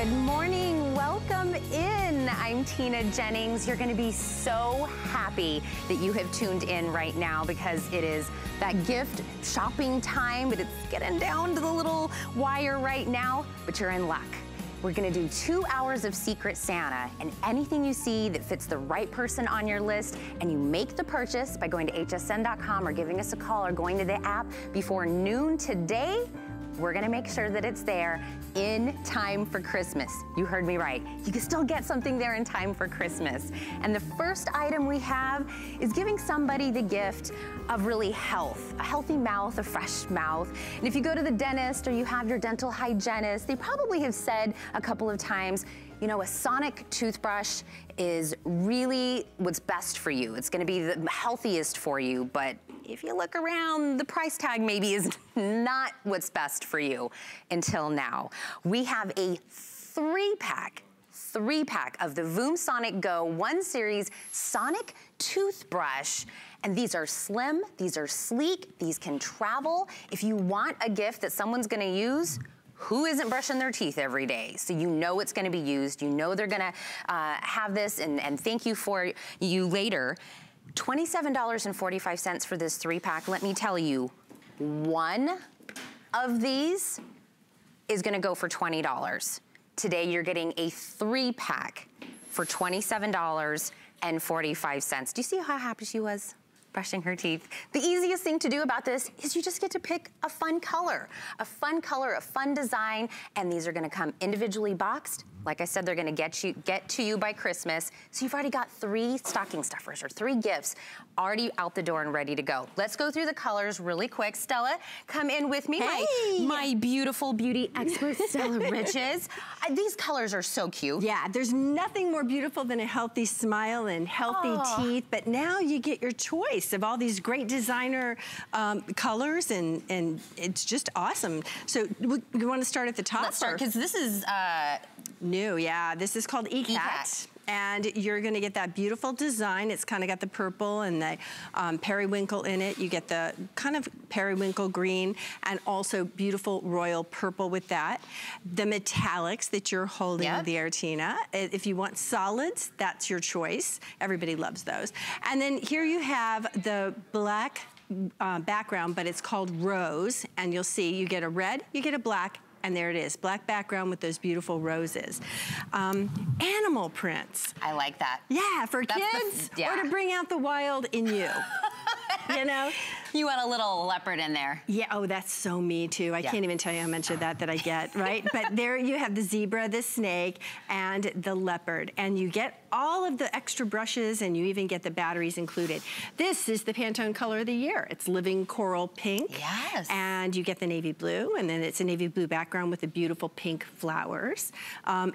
Good morning, welcome in. I'm Tina Jennings. You're gonna be so happy that you have tuned in right now because it is that gift shopping time, but it's getting down to the little wire right now, but you're in luck. We're gonna do 2 hours of Secret Santa, and anything you see that fits the right person on your list and you make the purchase by going to hsn.com or giving us a call or going to the app before noon today, we're gonna make sure that it's there in time for Christmas. You heard me right. You can still get something there in time for Christmas. And the first item we have is giving somebody the gift of really health, a healthy mouth, a fresh mouth. And if you go to the dentist or you have your dental hygienist, they probably have said a couple of times, you know, a sonic toothbrush is really what's best for you. It's gonna be the healthiest for you, but if you look around, the price tag maybe is not what's best for you until now. We have a three-pack of the Voom Sonic Go 1 Series Sonic Toothbrush. And these are slim, these are sleek, these can travel. If you want a gift that someone's gonna use, who isn't brushing their teeth every day? So you know it's gonna be used, you know they're gonna have this and thank you for you later. $27.45 for this 3-pack. Let me tell you, one of these is gonna go for $20. Today you're getting a 3-pack for $27.45. Do you see how happy she was brushing her teeth? The easiest thing to do about this is you just get to pick a fun color, a fun design, and these are gonna come individually boxed. Like I said, they're gonna get to you by Christmas. So you've already got 3 stocking stuffers or 3 gifts already out the door and ready to go. Let's go through the colors really quick. Stella, come in with me. Hey. My beautiful beauty expert, Stella Riches. These colors are so cute. Yeah, there's nothing more beautiful than a healthy smile and healthy teeth, but now you get your choice of all these great designer colors, and it's just awesome. So you wanna start at the top? Let's start, because this is new, yeah. This is called ECAT. And you're gonna get that beautiful design. It's kind of got the purple and the periwinkle in it. You get the kind of periwinkle green and also beautiful royal purple with that. The metallics that you're holding there, Tina. If you want solids, that's your choice. Everybody loves those. And then here you have the black background, but it's called rose. And you'll see you get a red, you get a black, and there it is, black background with those beautiful roses. Animal prints. I like that. Yeah, for kids, or to bring out the wild in you. You know? You want a little leopard in there. Yeah, oh, that's so me too. I can't even tell you how much of that I get, right? But there you have the zebra, the snake, and the leopard. And you get all of the extra brushes, and you even get the batteries included. This is the Pantone color of the year. It's living coral pink. Yes. And you get the navy blue, and then it's a navy blue background with the beautiful pink flowers.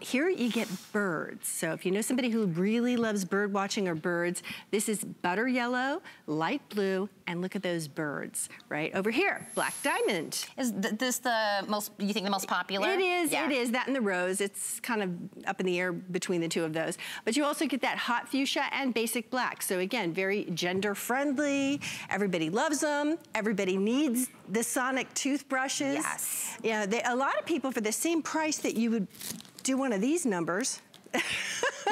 Here you get birds. So if you know somebody who really loves bird watching or birds, this is butter yellow, light blue, and look at those birds right over here. Black diamond. Is this the most, you think the most popular? It is, it is. That and the rose. It's kind of up in the air between the two of those. But you also get that hot fuchsia and basic black. So again, very gender friendly. Everybody loves them. Everybody needs the Sonic toothbrushes. Yes. Yeah, a lot of people for the same price that you would do one of these numbers. Did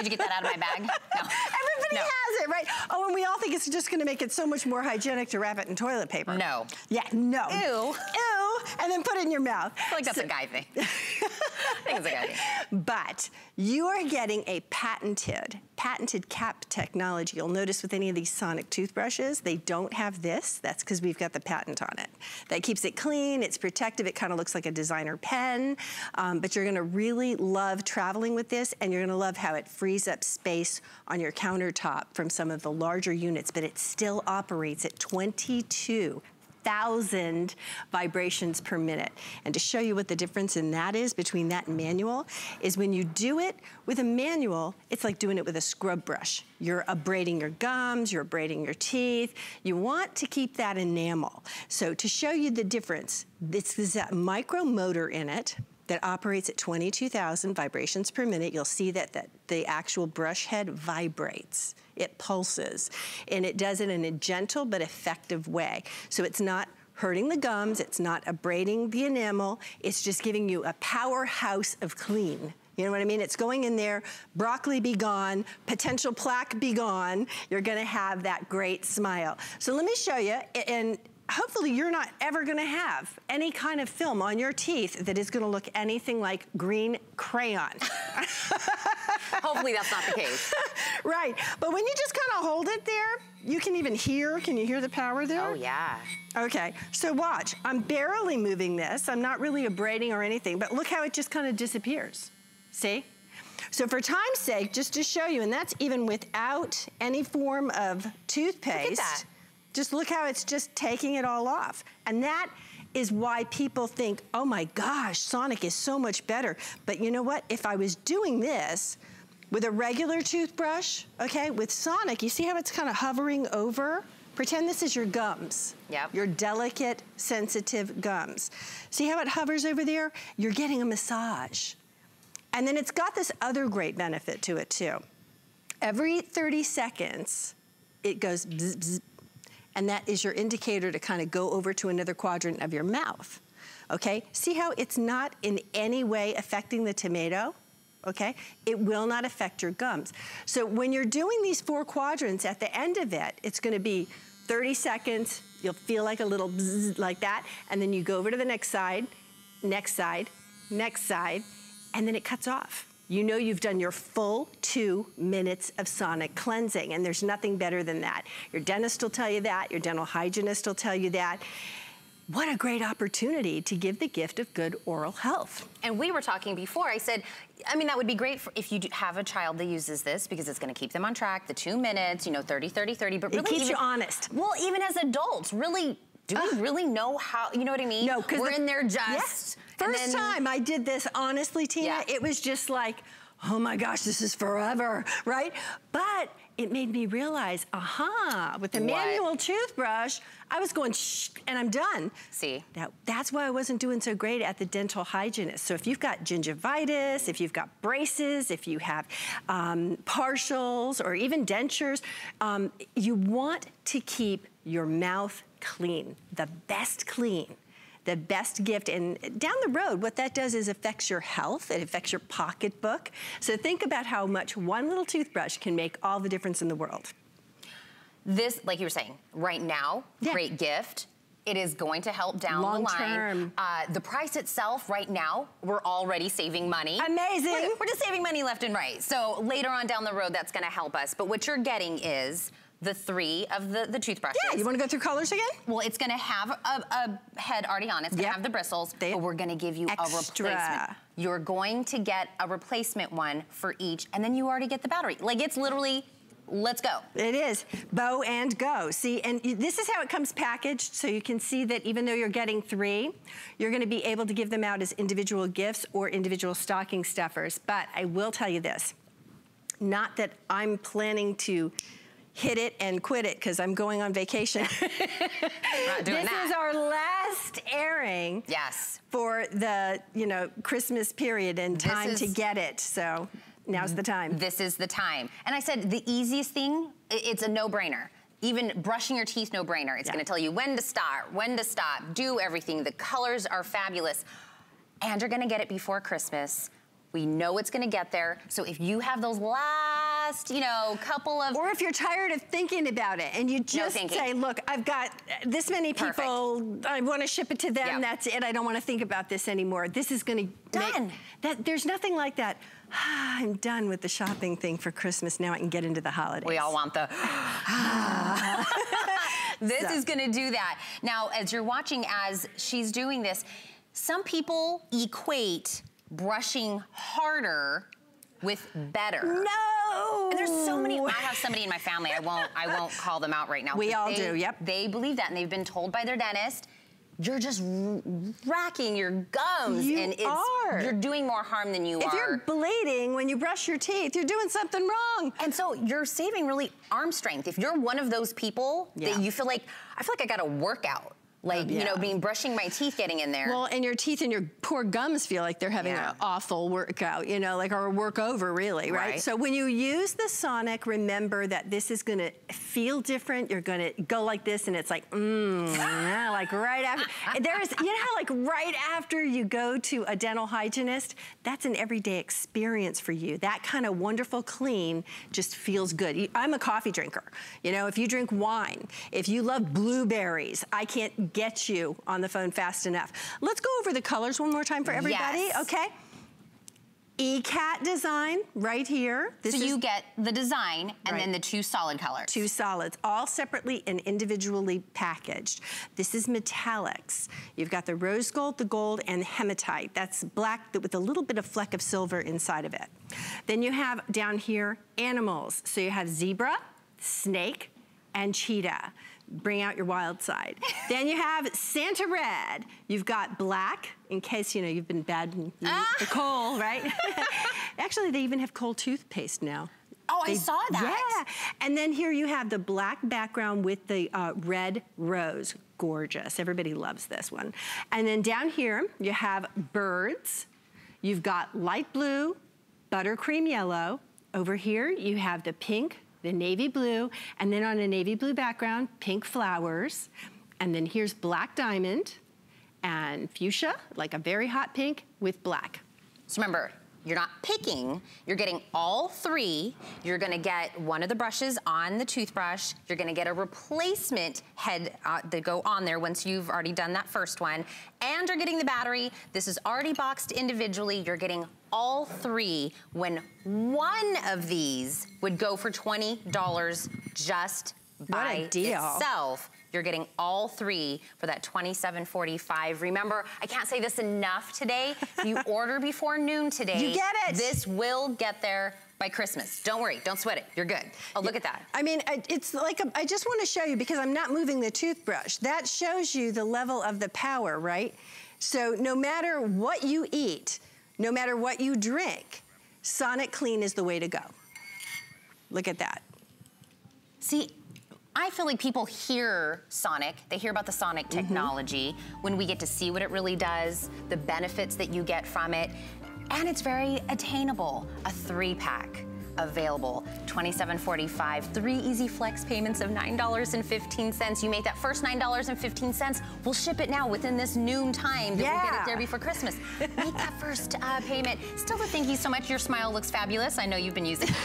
you get that out of my bag? No. Everybody has it, right? Oh, and we all think it's just gonna make it so much more hygienic to wrap it in toilet paper. No. Yeah, no. Ew. Ew, and then put it in your mouth. I feel like that's a guy thing. I think it's a guy thing. But you are getting a patented cap technology. You'll notice with any of these Sonic toothbrushes, they don't have this. That's because we've got the patent on it. That keeps it clean, it's protective, it kind of looks like a designer pen, but you're gonna really love traveling with this, and you're gonna love how it frees up space on your countertop from some of the larger units, but it still operates at 22,000 vibrations per minute. And to show you what the difference in that is between that and manual, is when you do it with a manual, it's like doing it with a scrub brush. You're abrading your gums, you're abrading your teeth. You want to keep that enamel. So to show you the difference, this is that micro motor in it that operates at 22,000 vibrations per minute. You'll see that the actual brush head vibrates. It pulses, and it does it in a gentle but effective way. So it's not hurting the gums, it's not abrading the enamel, it's just giving you a powerhouse of clean You know what I mean? It's going in there, broccoli be gone, potential plaque be gone. You're gonna have that great smile. So let me show you, and hopefully you're not ever gonna have any kind of film on your teeth that is gonna look anything like green crayon. Hopefully that's not the case. Right, but when you just kind of hold it there, you can even hear, can you hear the power there? Oh yeah. Okay, so watch, I'm barely moving this. I'm not really abrading or anything, but look how it just kind of disappears. See? So for time's sake, just to show you, and that's even without any form of toothpaste. Look at that. Just look how it's just taking it all off. And that is why people think, oh my gosh, Sonic is so much better. But you know what? If I was doing this with a regular toothbrush, okay, with Sonic, you see how it's kind of hovering over? Pretend this is your gums. Yep. Your delicate, sensitive gums. See how it hovers over there? You're getting a massage. And then it's got this other great benefit to it too. Every 30 seconds, it goes bzz, bzz, and that is your indicator to kind of go over to another quadrant of your mouth, okay? See how it's not in any way affecting the tomato, okay? It will not affect your gums. So when you're doing these 4 quadrants, at the end of it, it's gonna be 30 seconds, you'll feel like a little bzz like that, and then you go over to the next side, next side, next side, and then it cuts off. You know you've done your full 2 minutes of Sonic cleansing, and there's nothing better than that. Your dentist will tell you that, your dental hygienist will tell you that. What a great opportunity to give the gift of good oral health. And we were talking before, I said, I mean, that would be great if you have a child that uses this because it's gonna keep them on track, the 2 minutes, you know, 30, 30, 30, but really it keeps you honest. Well, even as adults, really, do we really know how, you know what I mean? No, because we're in there just. Yes. First time I did this, honestly, Tina, it was just like, oh my gosh, this is forever, right? But it made me realize, with the manual toothbrush, I was going shh, and I'm done. See. That's why I wasn't doing so great at the dental hygienist. So if you've got gingivitis, if you've got braces, if you have partials or even dentures, you want to keep your mouth clean, the best clean. The best gift, and down the road, what that does is affects your health, it affects your pocketbook. So think about how much one little toothbrush can make all the difference in the world. This, like you were saying, right now, great gift. It is going to help down the line. Long term. The price itself, right now, we're already saving money. Amazing. We're just saving money left and right. So later on down the road, that's gonna help us. But what you're getting is the 3 of the toothbrushes. Yeah, you wanna go through colors again? Well, it's gonna have a head already on it. It's gonna have the bristles, but we're gonna give you a replacement. You're going to get a replacement one for each, and then you already get the battery. Like, it's literally, let's go. It is, bow and go. See, and this is how it comes packaged, so you can see that even though you're getting 3, you're gonna be able to give them out as individual gifts or individual stocking stuffers. But I will tell you this, not that I'm planning to hit it and quit it because I'm going on vacation. This is our last airing for the, you know, Christmas period and time to get it. So now's the time. This is the time. And I said the easiest thing, it's a no-brainer. Even brushing your teeth, no-brainer. It's gonna tell you when to start, when to stop, do everything. The colors are fabulous. And you're gonna get it before Christmas. We know it's gonna get there. So if you have those last, you know, couple of... Or if you're tired of thinking about it and you just say, look, I've got this many people, I wanna ship it to them, that's it, I don't wanna think about this anymore. This is gonna there's nothing like that. I'm done with the shopping thing for Christmas, now I can get into the holidays. We all want the... This is gonna do that. Now, as you're watching as she's doing this, some people equate brushing harder with better. No! And there's so many, I have somebody in my family, I won't call them out right now. We all do, They believe that, and they've been told by their dentist, you're just racking your gums, and you're doing more harm than you are. If you're bleeding when you brush your teeth, you're doing something wrong. And so you're saving really arm strength. If you're one of those people that you feel like, I feel like I got to work out Like, you know, brushing my teeth getting in there. Well, and your teeth and your poor gums feel like they're having an awful workout, you know, like, or a work over really, right? So when you use the Sonic, remember that this is gonna feel different. You're gonna go like this and it's like, like right after. There's, you know how like right after you go to a dental hygienist, that's an everyday experience for you. That kind of wonderful clean just feels good. I'm a coffee drinker. You know, if you drink wine, if you love blueberries, I can't get you on the phone fast enough. Let's go over the colors one more time for everybody, okay? ECAT design right here. This so you get the design and then the 2 solid colors. 2 solids, all separately and individually packaged. This is metallics. You've got the rose gold, the gold, and hematite. That's black with a little bit of fleck of silver inside of it. Then you have down here animals. So you have zebra, snake, and cheetah. Bring out your wild side. Then you have Santa Red. You've got black, in case, you know, you've been bad in the coal, right? Actually, they even have coal toothpaste now. Oh, I saw that. Yeah. And then here you have the black background with the red rose. Gorgeous. Everybody loves this one. And then down here, you have birds. You've got light blue, buttercream yellow. Over here, you have the pink, the navy blue, and then on a navy blue background, pink flowers. And then here's black diamond and fuchsia, like a very hot pink with black. So remember, you're not picking, you're getting all 3. You're gonna get one of the brushes on the toothbrush. You're gonna get a replacement head that go on there once you've already done that first one. And you're getting the battery. This is already boxed individually. You're getting all 3 when one of these would go for $20 just by itself. You're getting all 3 for that $27.45. Remember, I can't say this enough today. If you order before noon today, you get it. This will get there by Christmas. Don't worry, don't sweat it, you're good. Oh, look at that. I mean, it's like, I just want to show you, because I'm not moving the toothbrush. That shows you the level of the power, right? So no matter what you eat, no matter what you drink, Sonic Clean is the way to go. Look at that. See, I feel like people hear Sonic, they hear about the Sonic technology, when we get to see what it really does, the benefits that you get from it, and it's very attainable. A 3-pack available, $27.45, 3 easy flex payments of $9.15. You make that first $9.15, we'll ship it now within this noon time that we'll get it there before Christmas. Make that first payment. Stella, thank you so much. Your smile looks fabulous. I know you've been using it.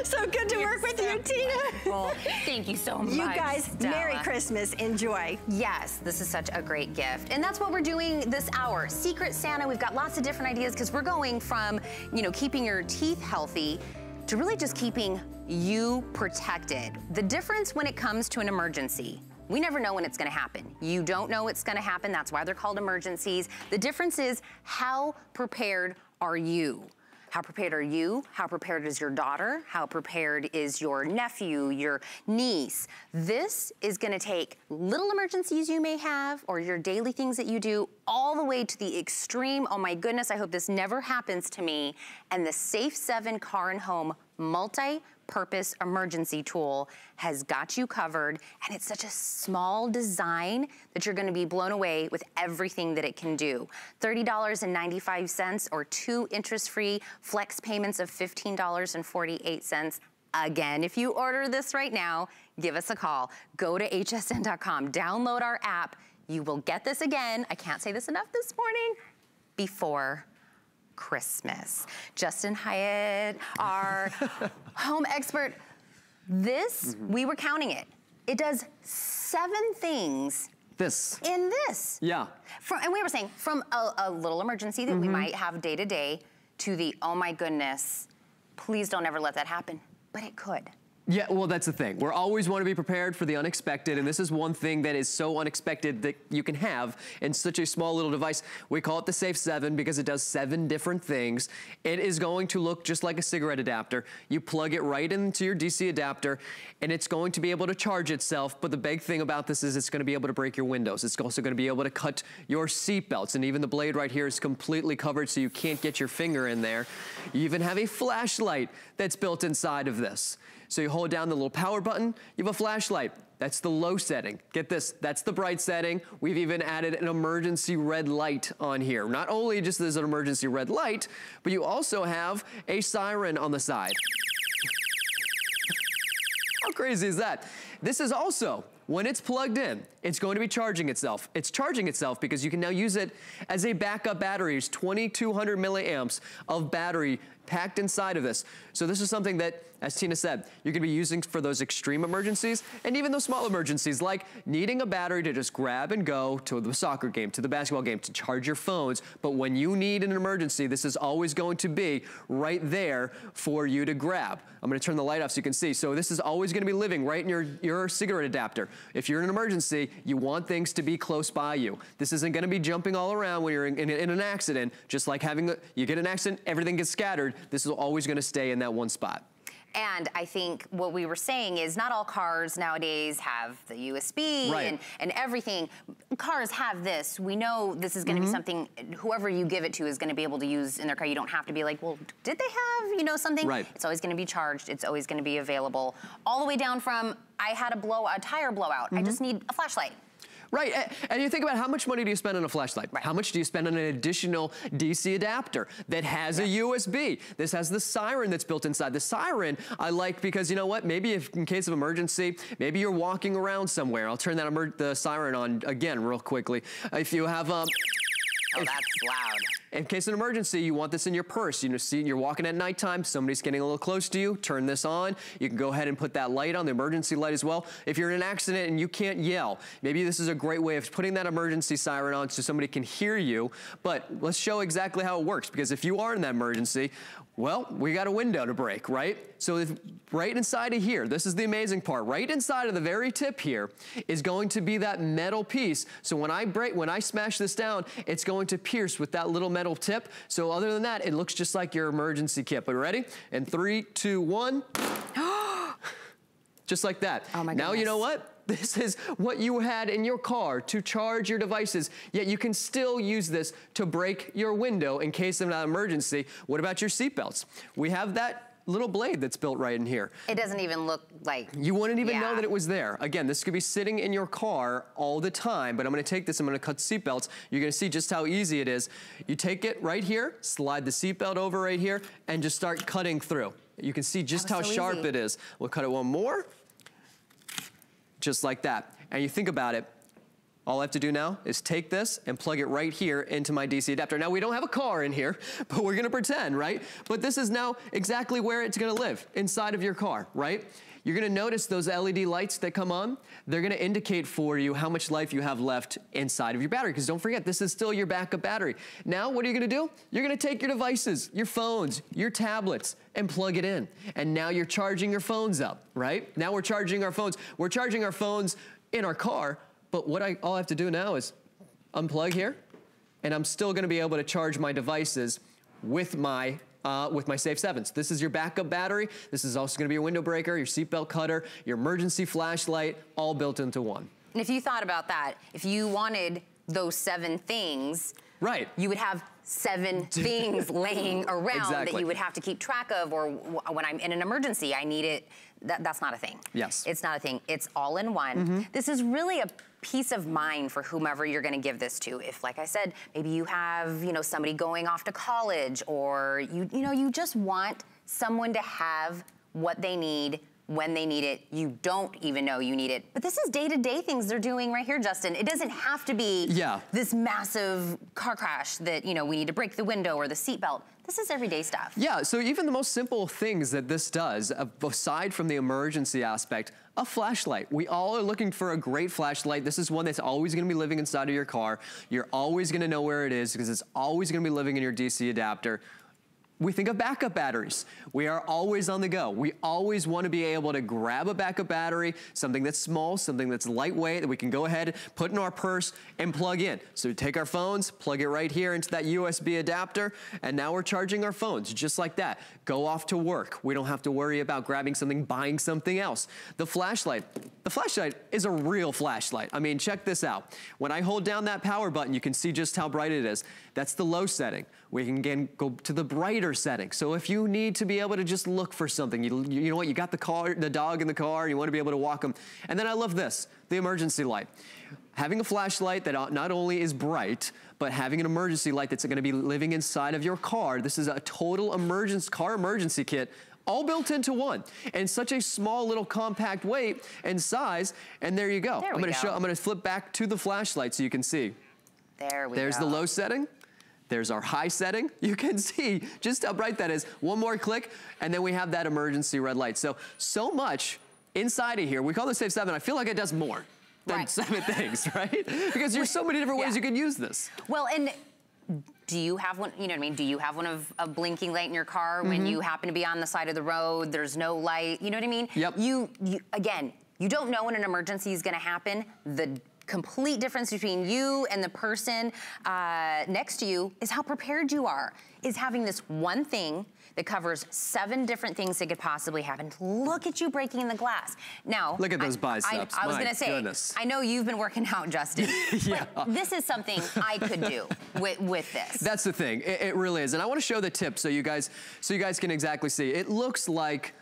So good to work with you, Tina. Well, thank you so much, You guys, Stella. Merry Christmas. Enjoy. Yes, this is such a great gift. And that's what we're doing this hour. Secret Santa, we've got lots of different ideas because we're going from, you know, keeping your teeth healthy to really just keeping you protected. The difference when it comes to an emergency, we never know when it's gonna happen. You don't know it's gonna happen. That's why they're called emergencies. The difference is, how prepared are you? How prepared are you? How prepared is your daughter? How prepared is your nephew, your niece? This is gonna take little emergencies you may have or your daily things that you do all the way to the extreme, oh my goodness, I hope this never happens to me. And the Safe 7 Car and Home multi-purpose emergency tool has got you covered, and it's such a small design that you're gonna be blown away with everything that it can do. $30.95 or 2 interest-free flex payments of $15.48. Again, if you order this right now, give us a call. Go to hsn.com, download our app. You will get this again, I can't say this enough this morning, before Christmas. Justin Hyatt, our home expert. This, we were counting it. It does 7 things in this. Yeah. And we were saying, from a little emergency that we might have day to day to the, oh my goodness, please don't ever let that happen. But it could. Yeah, well, that's the thing. We always want to be prepared for the unexpected, and this is one thing that is so unexpected that you can have in such a small little device. We call it the Safe 7 because it does 7 different things. It is going to look just like a cigarette adapter. You plug it right into your DC adapter, and it's going to be able to charge itself, but the big thing about this is it's going to be able to break your windows. It's also going to be able to cut your seat belts, and even the blade right here is completely covered so you can't get your finger in there. You even have a flashlight that's built inside of this. So you hold down the little power button, you have a flashlight. That's the low setting. Get this, that's the bright setting. We've even added an emergency red light on here. Not only just as an emergency red light, but you also have a siren on the side. How crazy is that? This is also, when it's plugged in, it's going to be charging itself. It's charging itself because you can now use it as a backup battery. It's 2,200 milliamps of battery packed inside of this. So this is something that, as Tina said, you're gonna be using for those extreme emergencies and even those small emergencies, like needing a battery to just grab and go to the soccer game, to the basketball game, to charge your phones. But when you need an emergency, this is always going to be right there for you to grab. I'm gonna turn the light off so you can see. So this is always gonna be living right in your cigarette adapter. If you're in an emergency, you want things to be close by you. This isn't gonna be jumping all around when you're in an accident, just like you get an accident, everything gets scattered. This is always gonna stay in that one spot. And I think what we were saying is not all cars nowadays have the USB and everything. Cars have this. We know this is gonna be something whoever you give it to is gonna be able to use in their car. You don't have to be like, well, did they have, something? Right. It's always gonna be charged. It's always gonna be available. All the way down from, I had a tire blowout. I just need a flashlight. Right, and you think about how much money do you spend on a flashlight? Right. How much do you spend on an additional DC adapter that has a USB? This has the siren that's built inside. The siren I like because, you know what, maybe if in case of emergency, maybe you're walking around somewhere. I'll turn the siren on again real quickly. If you have Oh, that's loud. In case of an emergency, you want this in your purse. You're walking at nighttime, somebody's getting a little close to you, turn this on. You can go ahead and put that light on, the emergency light as well. If you're in an accident and you can't yell, maybe this is a great way of putting that emergency siren on so somebody can hear you. But let's show exactly how it works, because if you are in that emergency, well, we got a window to break, right? So right inside of here, this is the amazing part, right inside of the very tip here is going to be that metal piece. So when I smash this down, it's going to pierce with that little metal tip. So other than that, it looks just like your emergency kit. But ready? In 3, 2, 1. Just like that. Oh my goodness. Now you know what? This is what you had in your car to charge your devices, yet you can still use this to break your window in case of an emergency. What about your seatbelts? We have that little blade that's built right in here. It doesn't even look like... You wouldn't even know that it was there. Again, this could be sitting in your car all the time, but I'm gonna take this, I'm gonna cut seatbelts. You're gonna see just how easy it is. You take it right here, slide the seatbelt over right here, and just start cutting through. You can see just how sharp it is. We'll cut it one more. Just like that. And you think about it, all I have to do now is take this and plug it right here into my DC adapter. Now we don't have a car in here, but we're gonna pretend, right? But this is now exactly where it's gonna live, inside of your car, right? You're gonna notice those LED lights that come on. They're gonna indicate for you how much life you have left inside of your battery, because don't forget, this is still your backup battery. Now, what are you gonna do? You're gonna take your devices, your phones, your tablets, and plug it in. And now you're charging your phones up, right? Now we're charging our phones. We're charging our phones in our car, but all I have to do now is unplug here, and I'm still gonna be able to charge my devices with my Safe 7s. This is your backup battery. This is also gonna be your window breaker, your seatbelt cutter, your emergency flashlight, all built into one. And if you thought about that, if you wanted those 7 things, right, you would have 7 things laying around that you would have to keep track of, or when I'm in an emergency, I need it. That's not a thing. Yes. It's not a thing. It's all in one. This is really a peace of mind for whomever you're gonna give this to. If, like I said, maybe you have, somebody going off to college, or you just want someone to have what they need when they need it. You don't even know you need it. But this is day-to-day things they're doing right here, Justin. It doesn't have to be this massive car crash that, we need to break the window or the seatbelt. This is everyday stuff. Yeah, so even the most simple things that this does, aside from the emergency aspect, a flashlight. We all are looking for a great flashlight. This is one that's always gonna be living inside of your car. You're always gonna know where it is because it's always gonna be living in your DC adapter. We think of backup batteries. We are always on the go. We always want to be able to grab a backup battery, something that's small, something that's lightweight, that we can go ahead, put in our purse, and plug in. So we take our phones, plug it right here into that USB adapter, and now we're charging our phones, just like that. Go off to work. We don't have to worry about grabbing something, buying something else. The flashlight the flashlight is a real flashlight. I mean, check this out. When I hold down that power button, you can see just how bright it is. That's the low setting. We can again go to the brighter setting. So if you need to be able to just look for something, you know what, you got the dog in the car, and you want to be able to walk them. And then I love this, the emergency light. Having a flashlight that not only is bright, but having an emergency light that's gonna be living inside of your car. This is a total car emergency kit, all built into one. And such a small little compact weight and size, and there you go. I'm gonna flip back to the flashlight so you can see. There's the low setting. There's our high setting. You can see just how bright that is. One more click, and then we have that emergency red light. So much inside of here. We call this Safe 7. I feel like it does more than 7 things, right? Because there's so many different ways you can use this. Well, and do you have one, you know what I mean? Do you have one of a blinking light in your car when you happen to be on the side of the road, there's no light, you know what I mean? Yep. Again, you don't know when an emergency is gonna happen. The complete difference between you and the person next to you is how prepared you are, is having this one thing that covers 7 different things that could possibly happen. Look at you breaking the glass. Now, look at those biceps. I was gonna say, I know you've been working out, Justin. But this is something I could do with this. That's the thing, it really is. And I wanna show the tip so you guys can exactly see. It looks like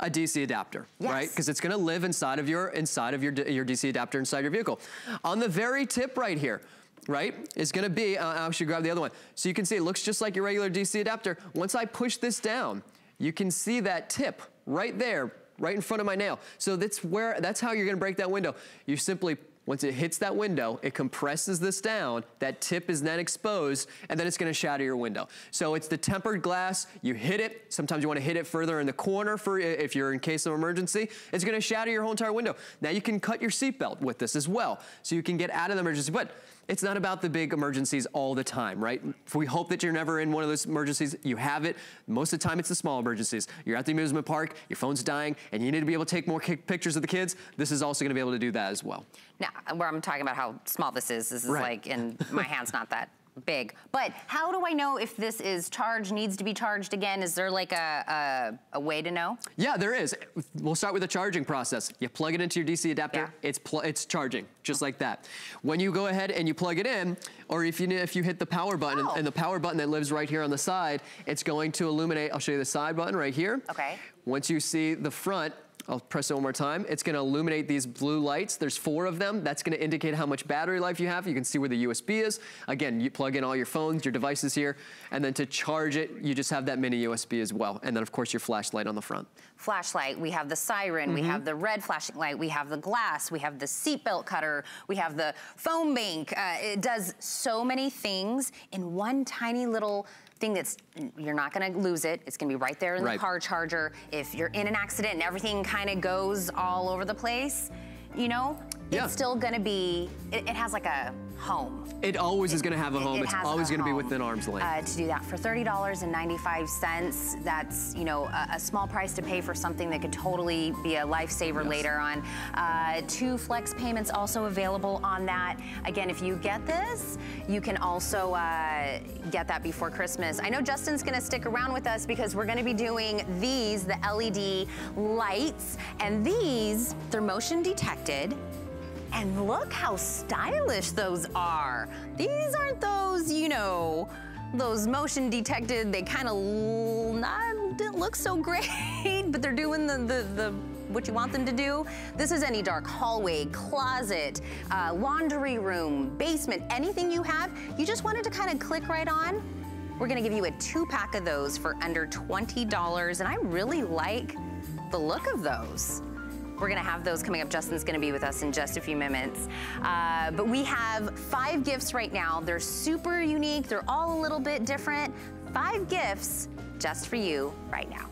a DC adapter, right? Because it's gonna live inside of your DC adapter inside your vehicle. On the very tip right here, right, is gonna be, I should grab the other one. So you can see it looks just like your regular DC adapter. Once I push this down, you can see that tip right there, right in front of my nail. So that's how you're gonna break that window. You simply, once it hits that window, it compresses this down, that tip is then exposed, and then it's gonna shatter your window. So it's the tempered glass, you hit it, sometimes you wanna hit it further in the corner if you're in case of emergency, it's gonna shatter your whole entire window. Now you can cut your seatbelt with this as well, so you can get out of the emergency, but it's not about the big emergencies all the time, right? We hope that you're never in one of those emergencies. You have it. Most of the time, it's the small emergencies. You're at the amusement park, your phone's dying, and you need to be able to take more pictures of the kids. This is also gonna be able to do that as well. Now, where I'm talking about how small this is like, and my hand's not that big. But how do I know if this is charged, needs to be charged again? Is there like a way to know? Yeah, there is. We'll start with the charging process. You plug it into your DC adapter, it's charging, just like that. When you go ahead and you plug it in, or if you hit the power button, and the power button that lives right here on the side, it's going to illuminate, I'll show you the side button right here. Okay. Once you see the front, I'll press it one more time. It's gonna illuminate these blue lights. There's 4 of them. That's gonna indicate how much battery life you have. You can see where the USB is. Again, you plug in all your phones, your devices here, and then to charge it, you just have that mini USB as well. And then of course your flashlight on the front. Flashlight, we have the siren, we have the red flashing light, we have the glass, we have the seatbelt cutter, we have the phone bank. It does so many things in one tiny little thing that's, you're not gonna lose it. It's gonna be right there in the car charger. If you're in an accident and everything kind of goes all over the place, you know, it's still gonna be, it has like a home. It always is gonna have a home. It's always gonna be within arm's length. To do that for $30.95, that's, you know, a small price to pay for something that could totally be a lifesaver later on. 2 flex payments also available on that. Again, if you get this, you can also get that before Christmas. I know Justin's gonna stick around with us because we're gonna be doing these, the LED lights, and these, they're motion detected. And look how stylish those are. These aren't those, you know, those motion detected, they kind of didn't look so great, but they're doing the what you want them to do. This is any dark hallway, closet, laundry room, basement, anything you have, you just wanted to kind of click right on. We're gonna give you a 2-pack of those for under $20, and I really like the look of those. We're gonna have those coming up. Justin's gonna be with us in just a few minutes. But we have 5 gifts right now. They're super unique. They're all a little bit different. 5 gifts just for you right now.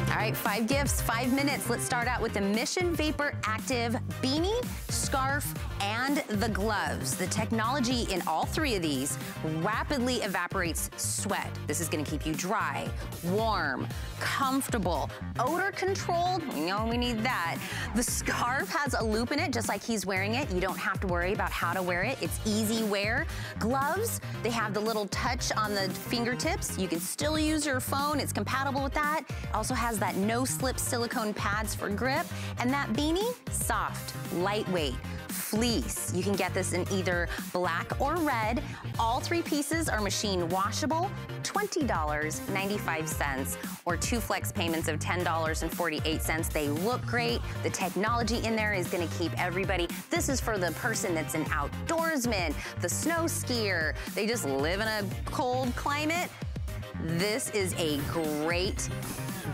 All right, right, 5 gifts, 5 minutes. Let's start out with the Mission Vapor Active Beanie, Scarf, and the gloves. The technology in all 3 of these rapidly evaporates sweat. This is gonna keep you dry, warm, comfortable, odor controlled. We know we need that. The scarf has a loop in it, just like he's wearing it. You don't have to worry about how to wear it. It's easy wear. Gloves, they have the little touch on the fingertips. You can still use your phone. It's compatible with that. Also has that no-slip silicone pads for grip. And that beanie, soft, lightweight, fleece. You can get this in either black or red. All 3 pieces are machine washable, $20.95, or 2 flex payments of $10.48. They look great. The technology in there is gonna keep everybody. This is for the person that's an outdoorsman, the snow skier. They just live in a cold climate. This is a great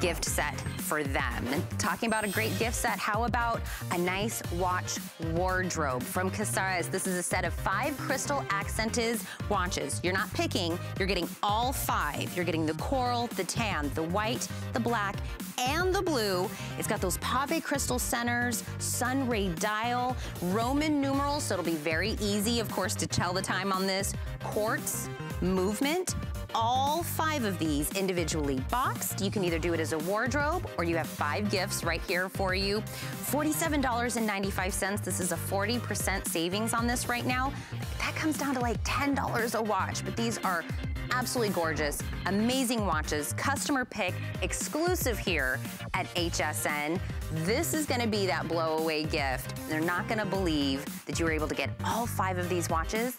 gift set for them. And talking about a great gift set, how about a nice watch wardrobe from Casares? This is a set of 5 crystal accented watches. You're not picking, you're getting all 5. You're getting the coral, the tan, the white, the black, and the blue. It's got those pave crystal centers, sun ray dial, Roman numerals, so it'll be very easy, of course, to tell the time on this. Quartz, movement. All 5 of these individually boxed. You can either do it as a wardrobe or you have 5 gifts right here for you. $47.95. This is a 40% savings on this right now. That comes down to like $10 a watch, but these are absolutely gorgeous, amazing watches, customer pick, exclusive here at HSN. This is gonna be that blow away gift. They're not gonna believe that you were able to get all 5 of these watches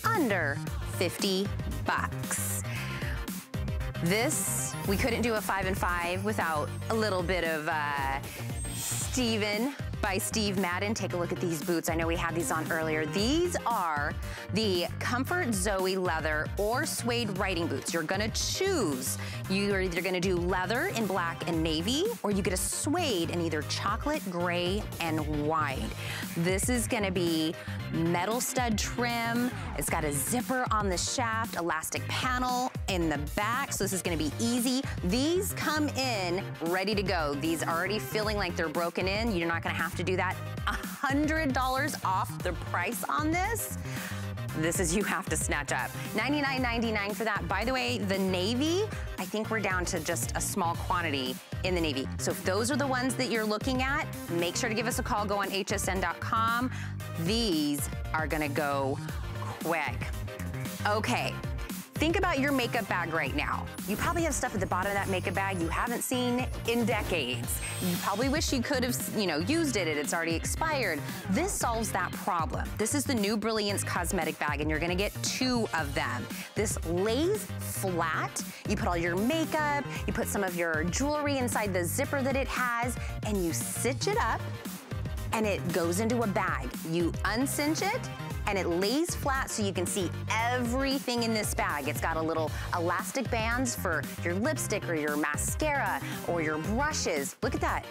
under 50 bucks. This, we couldn't do a 5 and 5 without a little bit of Steven by Steve Madden. Take a look at these boots. I know we had these on earlier. These are the Comfort Zoe leather or suede riding boots. You're gonna choose. You're either gonna do leather in black and navy, or you get a suede in either chocolate, gray, and white. This is gonna be metal stud trim. It's got a zipper on the shaft, elastic panel in the back, so this is gonna be easy. These come in ready to go. These are already feeling like they're broken in. You're not gonna have to do that. $100 off the price on this. This is, you have to snatch up. $99.99 for that. By the way, the navy, I think we're down to just a small quantity in the navy. So if those are the ones that you're looking at, make sure to give us a call. Go on hsn.com. These are gonna go quick. Okay. Think about your makeup bag right now. You probably have stuff at the bottom of that makeup bag you haven't seen in decades. You probably wish you could have, used it and it's already expired. This solves that problem. This is the NuBrilliance Cosmetic Bag, and you're gonna get 2 of them. This lays flat. You put all your makeup, you put some of your jewelry inside the zipper that it has, and you cinch it up, and it goes into a bag. You uncinch it, and it lays flat so you can see everything in this bag. It's got a little elastic bands for your lipstick or your mascara or your brushes. Look at that.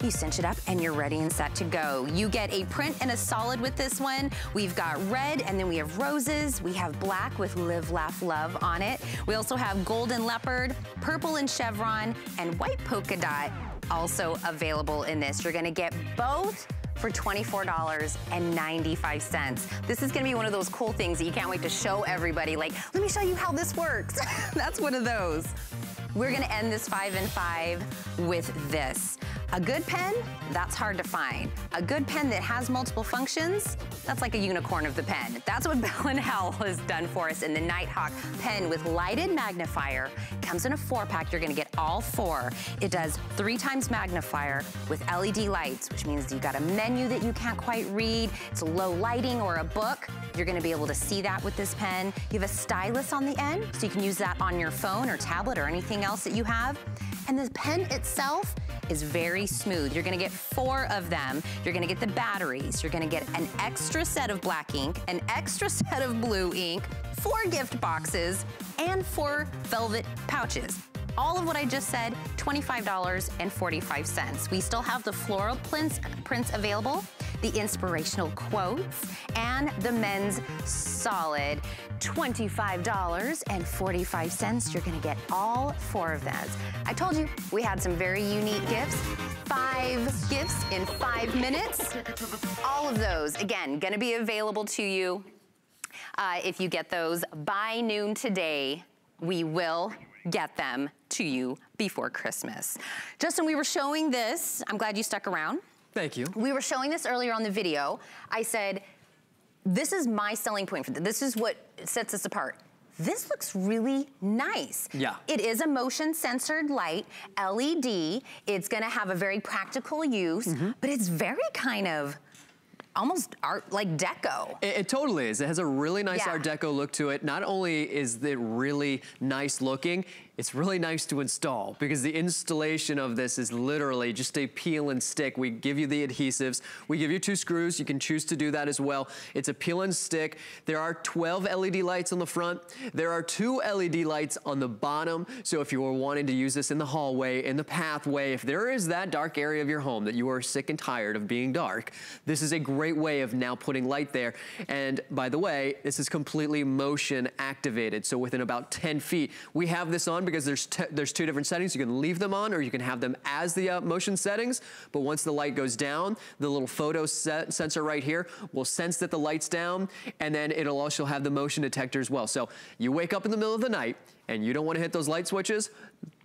You cinch it up and you're ready and set to go. You get a print and a solid with this one. We've got red, and then we have roses. We have black with Live, Laugh, Love on it. We also have golden leopard, purple and chevron, and white polka dot also available in this. You're gonna get both for $24.95. This is gonna be one of those cool things that you can't wait to show everybody. Like, let me show you how this works. That's one of those. We're gonna end this 5 and 5 with this. A good pen, that's hard to find. A good pen that has multiple functions, that's like a unicorn of the pen. That's what Bell & Howell has done for us in the Nighthawk pen with lighted magnifier. Comes in a 4-pack, you're gonna get all 4. It does 3 times magnifier with LED lights, which means you've got a menu that you can't quite read. It's low lighting or a book. You're gonna be able to see that with this pen. You have a stylus on the end, so you can use that on your phone or tablet or anything else that you have. And the pen itself is very smooth. You're gonna get 4 of them. You're gonna get the batteries. You're gonna get an extra set of black ink, an extra set of blue ink, 4 gift boxes, and 4 velvet pouches. All of what I just said, $25.45. We still have the floral prints available. the inspirational quotes, and the men's solid $25.45. You're gonna get all 4 of those. I told you we had some very unique gifts. 5 gifts in 5 minutes. All of those, again, gonna be available to you. If you get those by noon today, we will get them to you before Christmas. Justin, we were showing this. I'm glad you stuck around. Thank you. We were showing this earlier on the video. I said, this is my selling point for this. This is what sets us apart. This looks really nice. Yeah. It is a motion censored light, LED. It's gonna have a very practical use, but it's very kind of almost art, like deco. It totally is. It has a really nice Art Deco look to it. Not only is it really nice looking, it's really nice to install because the installation of this is literally just a peel and stick. We give you the adhesives. We give you 2 screws. You can choose to do that as well. It's a peel and stick. There are 12 LED lights on the front. There are 2 LED lights on the bottom. So if you were wanting to use this in the hallway, in the pathway, if there is that dark area of your home that you are sick and tired of being dark, this is a great way of now putting light there. And by the way, this is completely motion activated. So within about 10 feet, we have this on because there's 2 different settings. You can leave them on or you can have them as the motion settings. But once the light goes down, the little photo sensor right here will sense that the light's down, and then it'll also have the motion detector as well. So you wake up in the middle of the night and you don't want to hit those light switches,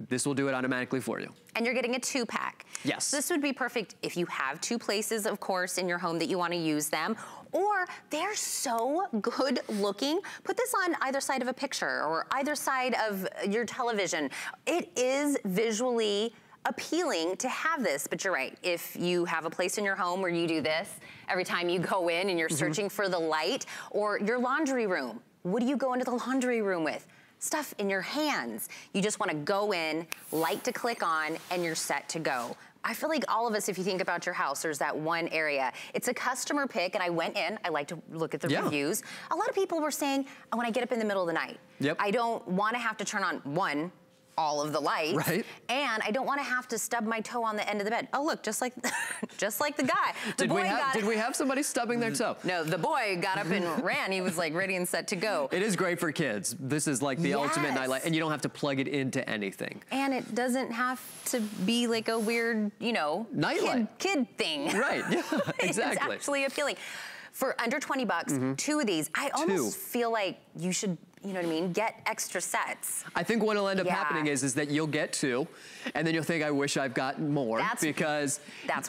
this will do it automatically for you. And you're getting a 2-pack. Yes. So this would be perfect if you have 2 places, of course, in your home that you want to use them, or they're so good looking. Put this on either side of a picture or either side of your television. It is visually appealing to have this, but you're right. If you have a place in your home where you do this every time you go in and you're searching for the light, or your laundry room, what do you go into the laundry room with? Stuff in your hands. You just want to go in, light to click on, and you're set to go. I feel like all of us, if you think about your house, there's that one area. It's a customer pick, and I went in, I like to look at the reviews. A lot of people were saying, when I get up in the middle of the night, I don't want to have to turn on all of the lights, and I don't want to have to stub my toe on the end of the bed. Oh look, just like just like the guy. Did we have somebody stubbing their toe? No, the boy got up and ran. He was like ready and set to go. It is great for kids. This is like the ultimate nightlight, and you don't have to plug it into anything. And it doesn't have to be like a weird, you know, nightlight kid thing. Right, yeah, exactly. It's actually appealing. For under 20 bucks, 2 of these, I almost feel like you should, you know what I mean, get extra sets. I think what'll end up happening is that you'll get 2, and then you'll think, I wish I've gotten more, because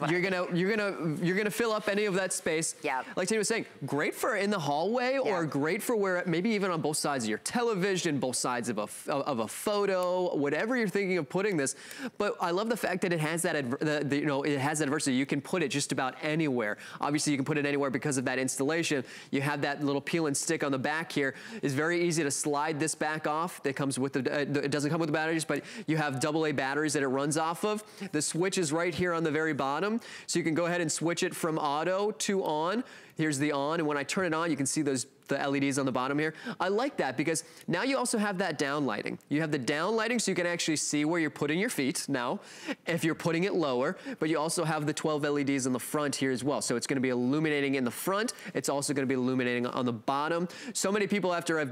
you're gonna fill up any of that space. Like Tina was saying, great for in the hallway, or great for where maybe even on both sides of your television, both sides of a photo, whatever you're thinking of putting this. But I love the fact that it has that you know, it has that diversity. You can put it just about anywhere. Obviously, you can put it anywhere because of that installation. You have that little peel and stick on the back here. It's very easy to slide this back off. That comes with the, it doesn't come with the batteries, but you have AA batteries that it runs off of. The switch is right here on the very bottom. So you can go ahead and switch it from auto to on. Here's the on, and when I turn it on, you can see the LEDs on the bottom here. I like that because now you also have that down lighting. You have the down lighting so you can actually see where you're putting your feet now, if you're putting it lower, but you also have the 12 LEDs in the front here as well. So it's gonna be illuminating in the front. It's also gonna be illuminating on the bottom. So many people after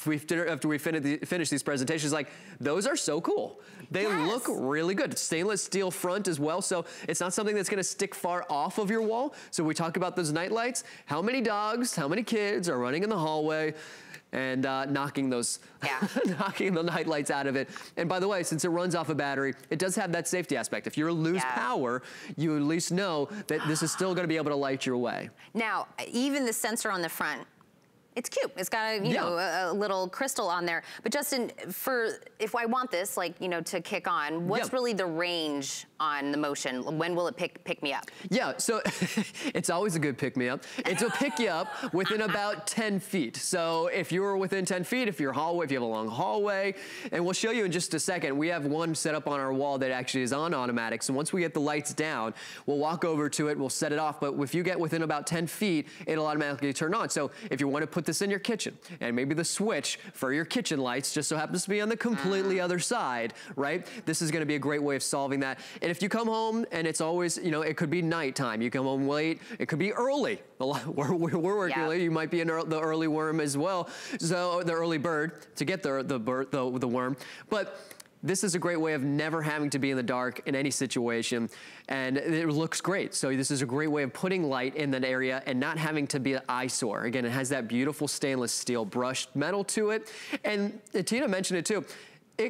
we finish these presentations, like, those are so cool. They look really good. Stainless steel front as well, so it's not something that's gonna stick far off of your wall. So we talk about those night lights. How many dogs, how many kids are running in the hallway and knocking knocking the night lights out of it? And by the way, since it runs off a battery, it does have that safety aspect. If you lose power, you at least know that this is still gonna be able to light your way. Now, even the sensor on the front, it's cute. It's got a, you know, a little crystal on there. But Justin, if I want this, like, you know, to kick on, what's really the range on the motion? When will it pick me up? Yeah, so it's always a good pick me up. It'll pick you up within about 10 feet. So if you're within 10 feet, if you're hallway, if you have a long hallway, and we'll show you in just a second, we have one set up on our wall that actually is on automatic. So once we get the lights down, we'll walk over to it, we'll set it off. But if you get within about 10 feet, it'll automatically turn on. So if you want to put put this in your kitchen, and maybe the switch for your kitchen lights just so happens to be on the completely other side, right? This is gonna be a great way of solving that. And if you come home and it's always, you know, it could be nighttime, you come home late, it could be early. We're working late, you might be the early worm as well, so the early bird to get the worm. But this is a great way of never having to be in the dark in any situation, and it looks great. So this is a great way of putting light in that area and not having to be an eyesore. Again, it has that beautiful stainless steel brushed metal to it, and Tina mentioned it too.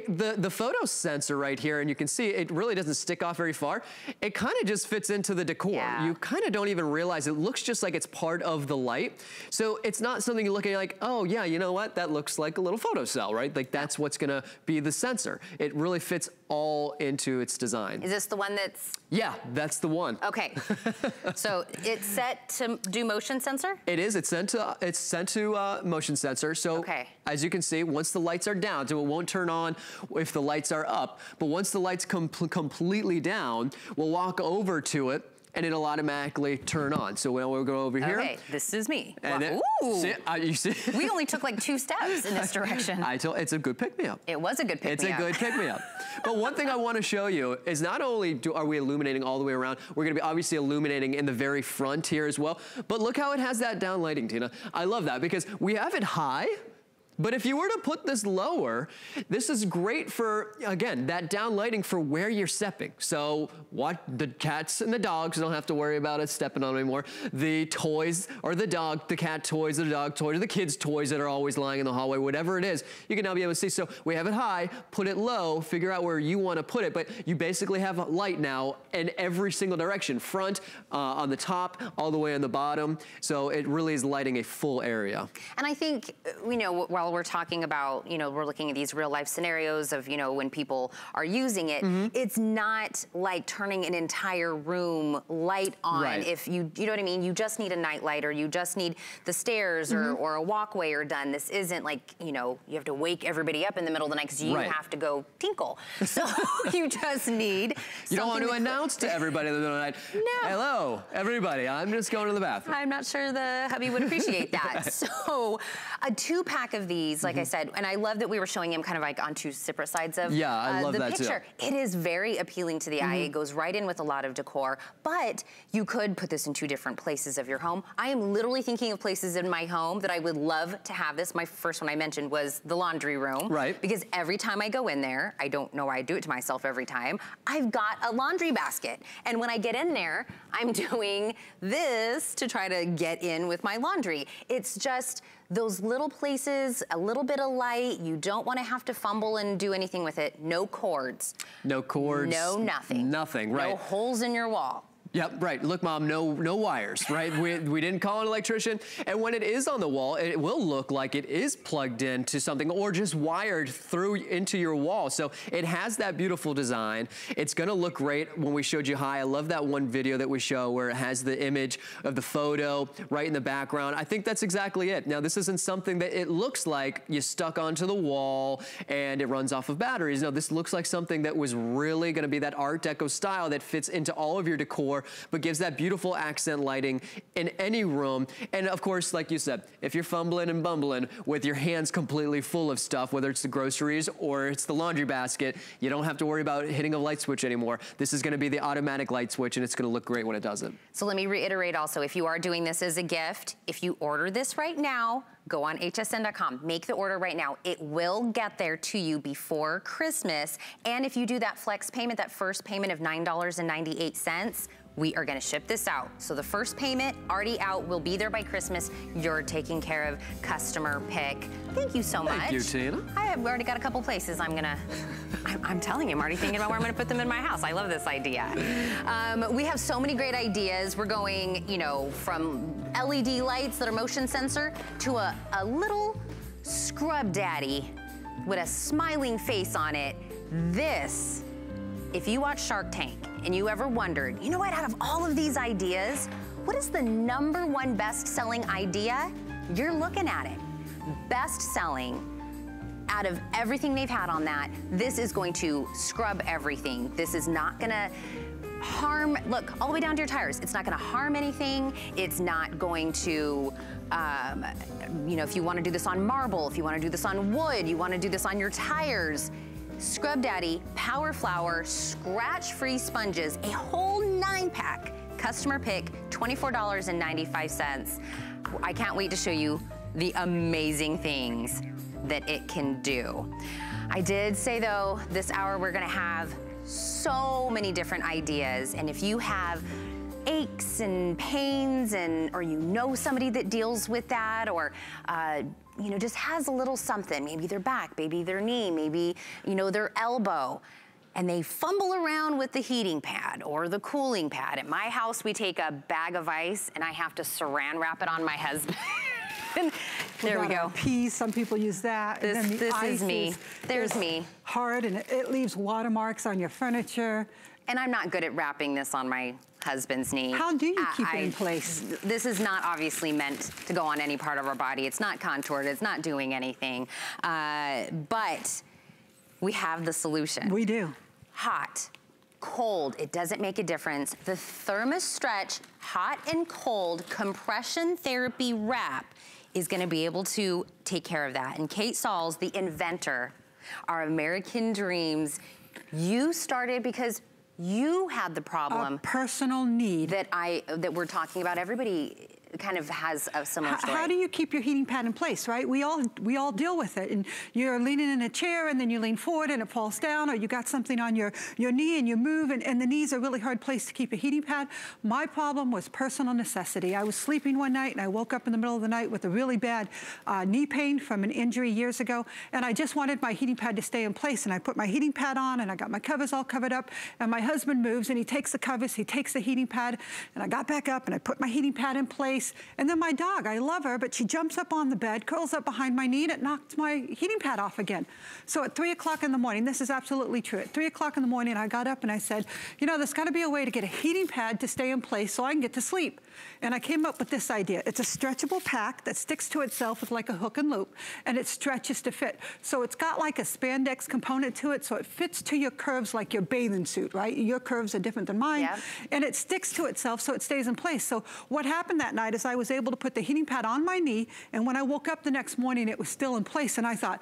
The photo sensor right here, and you can see it really doesn't stick off very far. It kind of just fits into the decor. Yeah. You kind of don't even realize it looks just like it's part of the light. So it's not something you look at like, oh yeah, you know what? That looks like a little photo cell, right? Like that's what's gonna be the sensor. It really fits all into its design. Is this the one that's? Yeah, that's the one. Okay. So it's set to do motion sensor? It is. It's sent to motion sensor. So as you can see, once the lights are down, so it won't turn on if the lights are up. But once the lights come completely down, we'll walk over to it and it'll automatically turn on. So we'll go over here. Okay, this is me. And wow. Ooh. You see? We only took like 2 steps in this direction. It's a good pick-me-up. It was a good pick-me-up. It's a good pick-me-up. But one thing I want to show you is not only are we illuminating all the way around, we're going to be obviously illuminating in the very front here as well. But look how it has that down lighting, Tina. I love that because we have it high. But if you were to put this lower, this is great for, again, that down lighting for where you're stepping. So what the cats and the dogs don't have to worry about it stepping on anymore. The toys or the cat toys or the dog toys or the kids' toys that are always lying in the hallway, whatever it is, you can now be able to see. So we have it high, put it low, figure out where you want to put it, but you basically have light now in every single direction, front, on the top, all the way on the bottom. So it really is lighting a full area. And I think, you know, while we're talking about, you know, we're looking at these real life scenarios of, you know, when people are using it, it's not like turning an entire room light on. Right. If you know what I mean? You just need a night light or you just need the stairs or a walkway are done. This isn't like, you know, you have to wake everybody up in the middle of the night because you have to go tinkle. So you just need You don't want to announce to everybody in the middle of the night, no. Hello, everybody, I'm just going to the bathroom. I'm not sure the hubby would appreciate that. So a 2-pack of these, like I said, and I love that we were showing him kind of like on 2 separate sides of I love the that picture. Too. It is very appealing to the eye. It goes right in with a lot of decor, but you could put this in 2 different places of your home. I am literally thinking of places in my home that I would love to have this. My first one I mentioned was the laundry room. Right. Because every time I go in there, I don't know why I do it to myself every time, I've got a laundry basket. And when I get in there, I'm doing this to try to get in with my laundry. It's just those little places, a little bit of light, you don't want to have to fumble and do anything with it. No cords. No cords. No nothing. Nothing, right. No holes in your wall. Yep, right. Look, Mom, no wires, right? We didn't call an electrician. And when it is on the wall, it will look like it is plugged into something or just wired through into your wall. So it has that beautiful design. It's gonna look great when we showed you high. I love that one video that we show where it has the image of the photo right in the background. I think that's exactly it. Now, this isn't something that it looks like you stuck onto the wall and it runs off of batteries. No, this looks like something that was really gonna be that Art Deco style that fits into all of your decor, but gives that beautiful accent lighting in any room. And of course, like you said, if you're fumbling and bumbling with your hands completely full of stuff, whether it's the groceries or it's the laundry basket, you don't have to worry about hitting a light switch anymore. This is gonna be the automatic light switch and it's gonna look great when it does it. So let me reiterate also, if you are doing this as a gift, if you order this right now, go on hsn.com, make the order right now. It will get there to you before Christmas. And if you do that flex payment, that first payment of $9.98, we are gonna ship this out. So the first payment already out, will be there by Christmas. You're taking care of customer pick. Thank you so much. Thank you, Tina. I have already got a couple places I'm telling you, I'm already thinking about where I'm gonna put them in my house. I love this idea. We have so many great ideas. We're going, you know, from LED lights that are motion sensor to a little scrub daddy with a smiling face on it. This, if you watch Shark Tank and you ever wondered, you know what, out of all of these ideas, what is the #1 best-selling idea? You're looking at it. Best-selling, out of everything they've had on that, this is going to scrub everything. This is not gonna harm, look, all the way down to your tires. It's not gonna harm anything. It's not going to you know, if you want to do this on marble, if you want to do this on wood, you want to do this on your tires. Scrub Daddy, Power Flower, scratch-free sponges, a whole 9-pack. Customer pick, $24.95. I can't wait to show you the amazing things that it can do. I did say though, this hour we're gonna have so many different ideas, and if you have aches and pains, or you know somebody that deals with that, or you know, just has a little something, maybe their back, maybe their knee, maybe, you know, their elbow, and they fumble around with the heating pad or the cooling pad. At my house, we take a bag of ice and I have to saran wrap it on my husband. There we go. Peas, some people use that. This, and then the is me. There's me. Hard, and it leaves watermarks on your furniture. And I'm not good at wrapping this on my husband's knee. How do you keep it in place? This is not obviously meant to go on any part of our body. It's not contoured. It's not doing anything. But we have the solution. We do. Hot, cold, it doesn't make a difference. The ThermoStretch Hot and Cold Compression Therapy Wrap is gonna be able to take care of that. And Kate Sauls, the inventor, our American dreams, you started because you had the problem. A personal need. That we're talking about. Everybody kind of has a similar story. How do you keep your heating pad in place, right? We all deal with it. And you're leaning in a chair and then you lean forward and it falls down, or you got something on your knee and you move, and the knee's a really hard place to keep a heating pad. My problem was personal necessity. I was sleeping one night and I woke up in the middle of the night with a really bad knee pain from an injury years ago, and I just wanted my heating pad to stay in place, and I put my heating pad on and I got my covers all covered up, and my husband moves and he takes the covers, he takes the heating pad, and I got back up and I put my heating pad in place. And then my dog, I love her, but she jumps up on the bed, curls up behind my knee, and it knocked my heating pad off again. So at 3 o'clock in the morning, this is absolutely true. At 3 o'clock in the morning, I got up and I said, you know, there's gotta be a way to get a heating pad to stay in place so I can get to sleep. And I came up with this idea. It's a stretchable pack that sticks to itself with like a hook and loop, and it stretches to fit. So it's got like a spandex component to it, so it fits to your curves like your bathing suit, right? Your curves are different than mine. Yep. And it sticks to itself so it stays in place. So what happened that night is I was able to put the heating pad on my knee, and when I woke up the next morning, it was still in place, and I thought,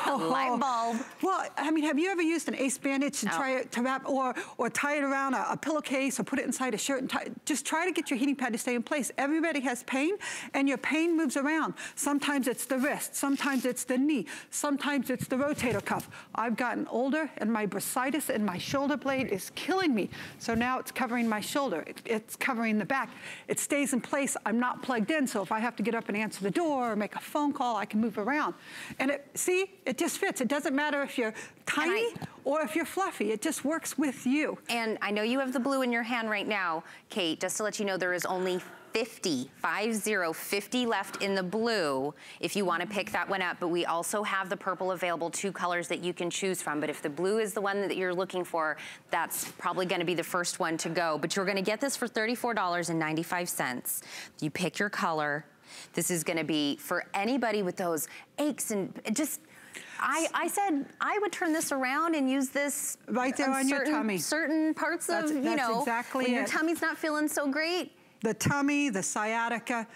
light bulb. Well, I mean, have you ever used an ace bandage to try to wrap, or tie it around a pillowcase, or put it inside a shirt, and just try to get your heating pad to stay in place. Everybody has pain, and your pain moves around. Sometimes it's the wrist, sometimes it's the knee, sometimes it's the rotator cuff. I've gotten older, and my bursitis in my shoulder blade is killing me. So now it's covering my shoulder. It's covering the back. It stays in place. I'm not plugged in, so if I have to get up and answer the door or make a phone call, I can move around. And see, it just fits. It doesn't matter if you're tiny or if you're fluffy. It just works with you. And I know you have the blue in your hand right now, Kate. Just to let you know, there is only 50 left in the blue if you want to pick that one up. But we also have the purple available, 2 colors that you can choose from. But if the blue is the one that you're looking for, that's probably going to be the first one to go. But you're going to get this for $34.95. You pick your color. This is going to be for anybody with those aches and just... I said I would turn this around and use this right there on your tummy. Certain parts of, you know, exactly when your tummy's not feeling so great. The tummy, the sciatica.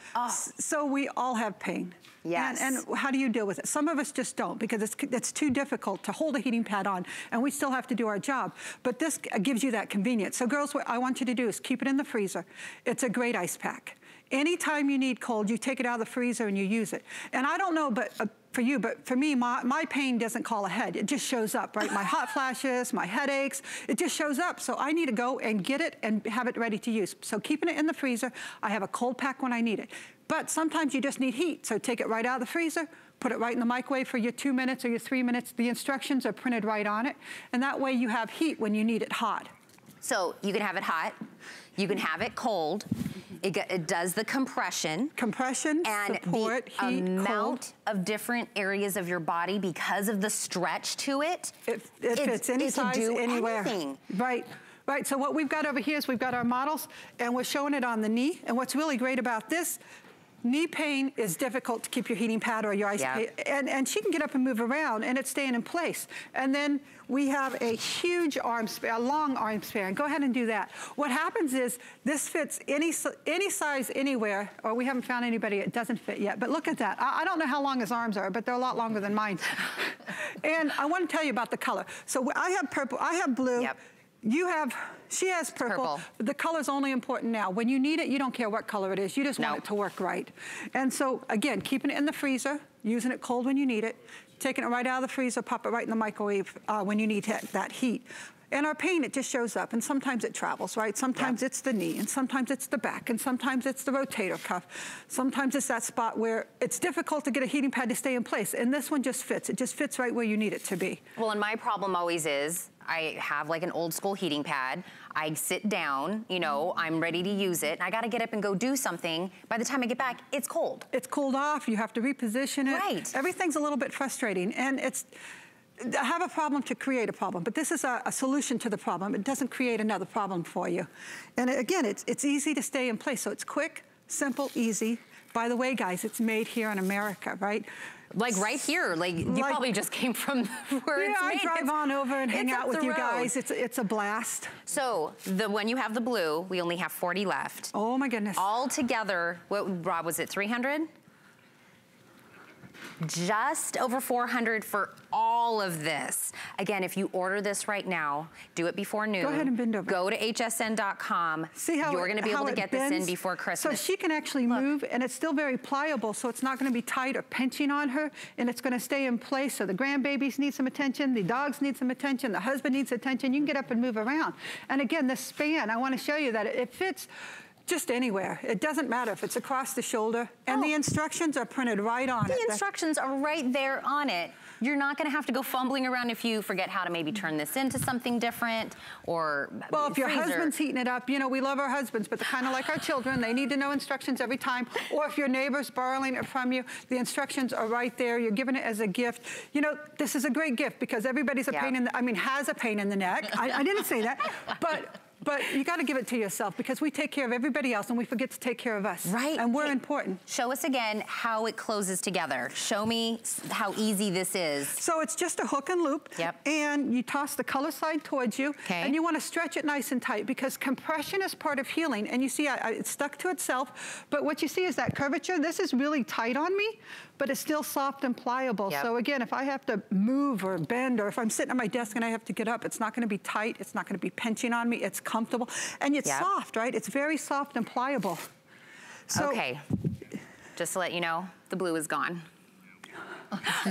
So we all have pain. Yes. And how do you deal with it? Some of us just don't, because it's too difficult to hold a heating pad on, and we still have to do our job. But this gives you that convenience. So girls, what I want you to do is keep it in the freezer. It's a great ice pack. Anytime you need cold, you take it out of the freezer and you use it. And I don't know, but for you, but for me, my pain doesn't call ahead. It just shows up, right? My hot flashes, my headaches, it just shows up. So I need to go and get it and have it ready to use. So keeping it in the freezer, I have a cold pack when I need it. But sometimes you just need heat. So take it right out of the freezer, put it right in the microwave for your 2 minutes or your 3 minutes. The instructions are printed right on it. And that way you have heat when you need it hot. So you can have it hot, you can have it cold. It does the compression. Compression, and support, the heat, amount of different areas of your body because of the stretch to it. It fits any size, anywhere. Anything. Right. Right, so what we've got over here is we've got our models, and we're showing it on the knee. And what's really great about this, knee pain is difficult to keep your heating pad or your ice pack, and she can get up and move around and it's staying in place. And then we have a huge arm span, a long arm span. Go ahead and do that. What happens is this fits any size anywhere, or we haven't found anybody it doesn't fit yet. But look at that. I don't know how long his arms are, but they're a lot longer than mine. And I want to tell you about the color. So I have purple, I have blue. She has purple. The color's only important now. When you need it, you don't care what color it is. You just want it to work right. And so, again, keeping it in the freezer, using it cold when you need it, taking it right out of the freezer, pop it right in the microwave when you need that heat. And our pain, it just shows up, and sometimes it travels, right? Sometimes it's the knee, and sometimes it's the back, and sometimes it's the rotator cuff. Sometimes it's that spot where it's difficult to get a heating pad to stay in place, and this one just fits. It just fits right where you need it to be. Well, and my problem always is, I have like an old school heating pad. I sit down, you know, I'm ready to use it. I gotta get up and go do something. By the time I get back, it's cold. It's cooled off, you have to reposition it. Right. Everything's a little bit frustrating, and I have a problem to create a problem, but this is a solution to the problem. It doesn't create another problem for you. And again, it's easy to stay in place, so it's quick, simple, easy. By the way, guys, it's made here in America, right? Like right here, like you probably just came from where it's made. I drive on over and hang out with you guys. It's a blast. So when you have the blue, we only have 40 left. Oh my goodness. All together, what, Rob, was it 300? Just over 400 for all of this. Again, if you order this right now, do it before noon. Go ahead and bend over. Go to hsn.com. See how you're gonna be able to get this in before Christmas. So she can actually move, and it's still very pliable, so it's not gonna be tight or pinching on her, and it's gonna stay in place. So the grandbabies need some attention, the dogs need some attention, the husband needs attention. You can get up and move around. And again, this span, I wanna show you that it fits just anywhere. It doesn't matter if it's across the shoulder, and the instructions are printed right on it. The instructions are right there on it. You're not gonna have to go fumbling around if you forget how to maybe turn this into something different, or well, if your husband's heating it up, you know, we love our husbands, but they're kind of like our children. They need to know instructions every time. Or if your neighbor's borrowing it from you, the instructions are right there. You're giving it as a gift. You know, this is a great gift because everybody's a pain in the, has a pain in the neck. I didn't say that, but you got to give it to yourself because we take care of everybody else and we forget to take care of us. Right. And we're important. Show us again how it closes together. Show me how easy this is. So it's just a hook and loop. Yep. And you toss the color side towards you. Okay. And you want to stretch it nice and tight because compression is part of healing. And you see, it's stuck to itself. But what you see is that curvature. This is really tight on me, but it's still soft and pliable. Yep. So again, if I have to move or bend, or if I'm sitting at my desk and I have to get up, it's not going to be tight. It's not going to be pinching on me. It's comfortable. And it's soft, right? It's very soft and pliable. So, okay. Just to let you know, the blue is gone.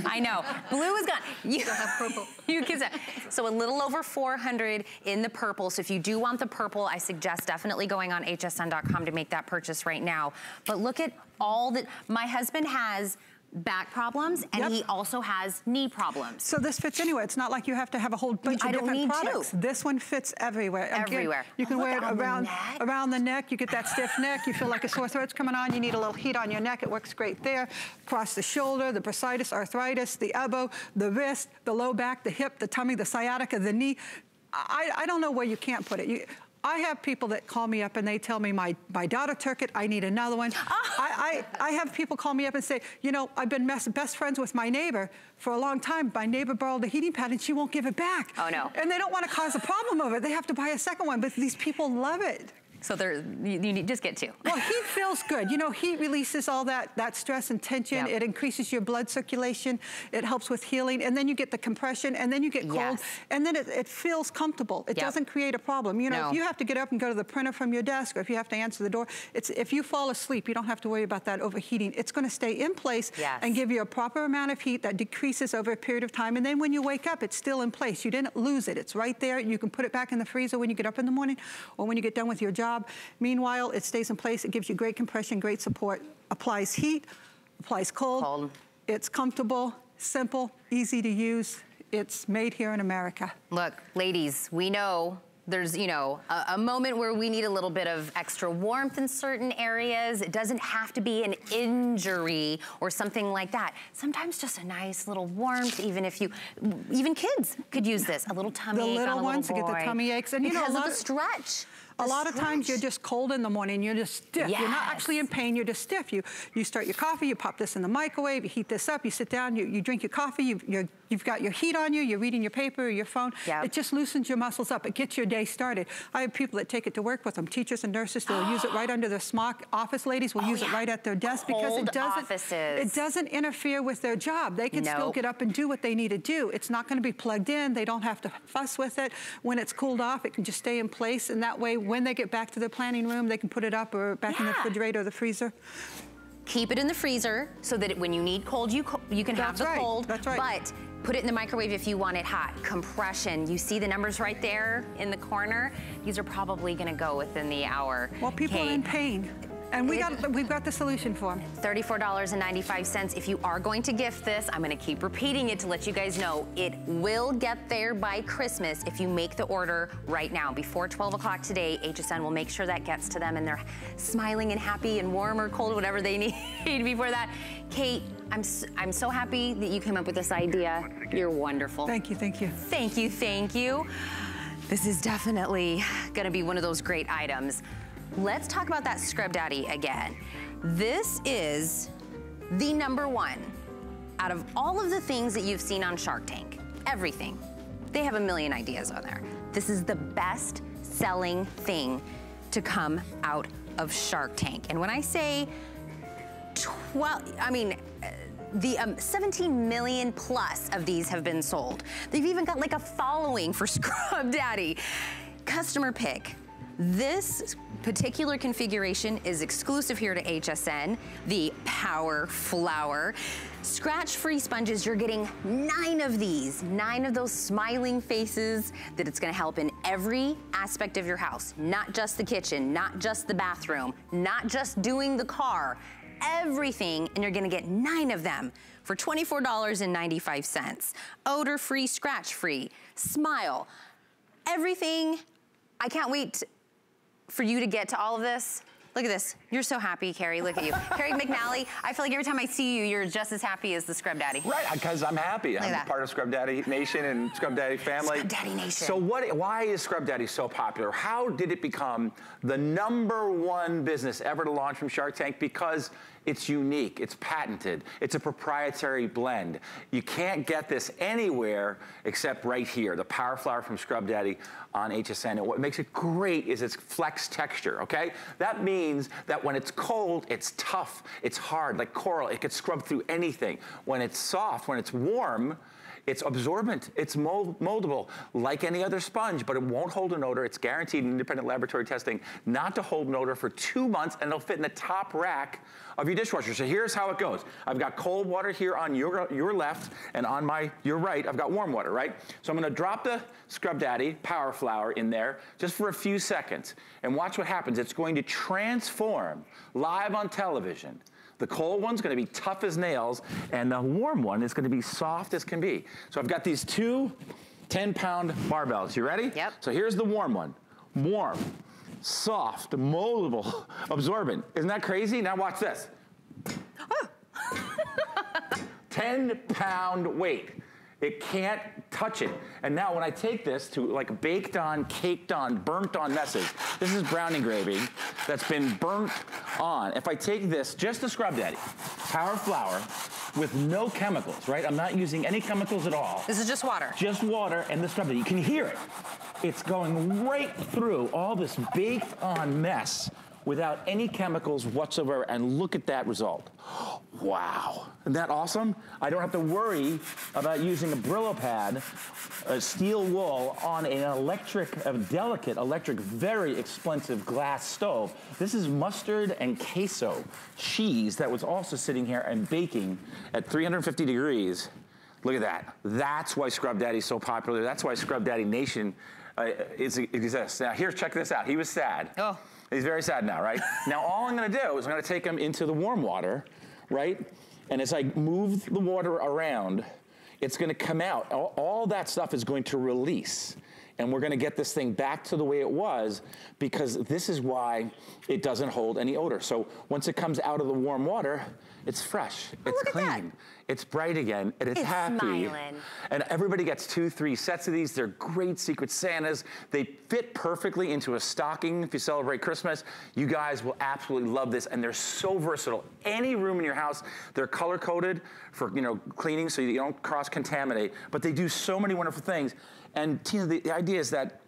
I know, blue is gone. You don't have purple. You kids have. So a little over 400 in the purple. So if you do want the purple, I suggest definitely going on hsn.com to make that purchase right now. But look at all that, my husband has back problems, and he also has knee problems. So this fits anywhere. It's not like you have to have a whole bunch of different products. This one fits everywhere. Everywhere. You can wear it around the neck. You get that stiff neck. You feel like a sore throat's coming on. You need a little heat on your neck. It works great there. Across the shoulder, the bursitis, arthritis, the elbow, the wrist, the low back, the hip, the tummy, the sciatica, the knee. I don't know where you can't put it. I have people that call me up and they tell me my daughter took it, I need another one. I have people call me up and say, you know, I've been best friends with my neighbor for a long time. My neighbor borrowed a heating pad and she won't give it back. Oh no. And they don't want to cause a problem over it. They have to buy a second one, but these people love it. So you just get two. Well, heat feels good. You know, heat releases all that stress and tension. It increases your blood circulation. It helps with healing. And then you get the compression, and then you get cold. And then it feels comfortable. It doesn't create a problem. You know, if you have to get up and go to the printer from your desk, or if you have to answer the door, if you fall asleep, you don't have to worry about that overheating. It's going to stay in place and give you a proper amount of heat that decreases over a period of time. And then when you wake up, it's still in place. You didn't lose it. It's right there. You can put it back in the freezer when you get up in the morning or when you get done with your job. Meanwhile, it stays in place. It gives you great compression, great support. Applies heat, applies cold. It's comfortable, simple, easy to use. It's made here in America. Look, ladies, we know there's, you know, a moment where we need a little bit of extra warmth in certain areas. It doesn't have to be an injury or something like that. Sometimes just a nice little warmth, even kids could use this. A little tummy ache on a little boy. The little ones get the tummy aches. And you know, because of the stretch. A lot of times you're just cold in the morning, you're just stiff. Yes. You're not actually in pain, you're just stiff. You start your coffee, you pop this in the microwave, you heat this up, you sit down, you drink your coffee, you've got your heat on you, you're reading your paper or your phone. Yep. It just loosens your muscles up. It gets your day started. I have people that take it to work with them, teachers and nurses. They'll use it right under their smock. Office ladies will use it right at their desk because it doesn't interfere with their job. They can still get up and do what they need to do. It's not going to be plugged in. They don't have to fuss with it. When it's cooled off, it can just stay in place, and that way when they get back to their planning room, they can put it up or back in the refrigerator or the freezer. Keep it in the freezer so that when you need cold, you can have the cold. That's right. But put it in the microwave if you want it hot. Compression, you see the numbers right there in the corner? These are probably gonna go within the hour. Well, people are in pain. And we've got the solution for them. $34.95. If you are going to gift this, I'm gonna keep repeating it to let you guys know it will get there by Christmas if you make the order right now. Before 12 o'clock today, HSN will make sure that gets to them and they're smiling and happy and warm or cold, whatever they need before that. Kate, I'm so happy that you came up with this idea. You're wonderful. Thank you, thank you. Thank you, thank you. This is definitely gonna be one of those great items. Let's talk about that Scrub Daddy again. This is the #1 out of all of the things that you've seen on Shark Tank. Everything. They have a million ideas on there. This is the best selling thing to come out of Shark Tank. And when I say 17 million plus of these have been sold. They've even got like a following for Scrub Daddy. Customer pick. This particular configuration is exclusive here to HSN, the Power Flower. Scratch-free sponges, you're getting 9 of these, 9 of those smiling faces that it's gonna help in every aspect of your house, not just the kitchen, not just the bathroom, not just doing the car, everything, and you're gonna get 9 of them for $24.95. Odor-free, scratch-free, smile, everything. I can't wait for you to get to all of this. Look at this. You're so happy, Carrie. Look at you. Carrie McNally, I feel like every time I see you, you're just as happy as the Scrub Daddy. Right, because I'm happy. I'm part of Scrub Daddy Nation and Scrub Daddy family. Scrub Daddy Nation. So why is Scrub Daddy so popular? How did it become the #1 business ever to launch from Shark Tank? Because it's unique, it's patented, it's a proprietary blend. You can't get this anywhere except right here, the Power Flower from Scrub Daddy on HSN. And what makes it great is its flex texture, okay? That means that when it's cold, it's tough, it's hard, like coral, it could scrub through anything. When it's soft, when it's warm, it's absorbent, it's moldable, like any other sponge, but it won't hold an odor. It's guaranteed in independent laboratory testing not to hold an odor for 2 months, and it'll fit in the top rack of your dishwasher. So here's how it goes. I've got cold water here on your left, and on your right, I've got warm water, right? So I'm gonna drop the Scrub Daddy Power Flower in there just for a few seconds, and watch what happens. It's going to transform live on television. The cold one's gonna be tough as nails, and the warm one is gonna be soft as can be. So I've got these 2 10-pound barbells. You ready? Yep. So here's the warm one. Warm, soft, moldable, absorbent. Isn't that crazy? Now watch this. 10-pound weight. It can't touch it. And now when I take this to like baked on, caked on, burnt on messes, this is brown engraving that's been burnt on. If I take this, just the Scrub Daddy Power Flower with no chemicals, right? I'm not using any chemicals at all. This is just water. Just water and the Scrub Daddy. You can hear it. It's going right through all this baked on mess without any chemicals whatsoever, and look at that result. Wow, isn't that awesome? I don't have to worry about using a Brillo pad, a steel wool on an a delicate electric, very expensive glass stove. This is mustard and queso cheese that was also sitting here and baking at 350 degrees. Look at that. That's why Scrub Daddy's so popular. That's why Scrub Daddy Nation exists. Now here, check this out. He was sad. Oh. He's very sad now, right? Now all I'm gonna do is I'm gonna take him into the warm water, right? And as I move the water around, it's gonna come out. All that stuff is going to release. and we're gonna get this thing back to the way it was, because this is why it doesn't hold any odor. So once it comes out of the warm water, it's fresh, it's clean, it's bright again, and it's happy. Smiling. And everybody gets 2, 3 sets of these. They're great Secret Santas. They fit perfectly into a stocking if you celebrate Christmas. You guys will absolutely love this, and they're so versatile. Any room in your house, they're color-coded for, you know, cleaning so you don't cross-contaminate, but they do so many wonderful things. And Tina, the idea is that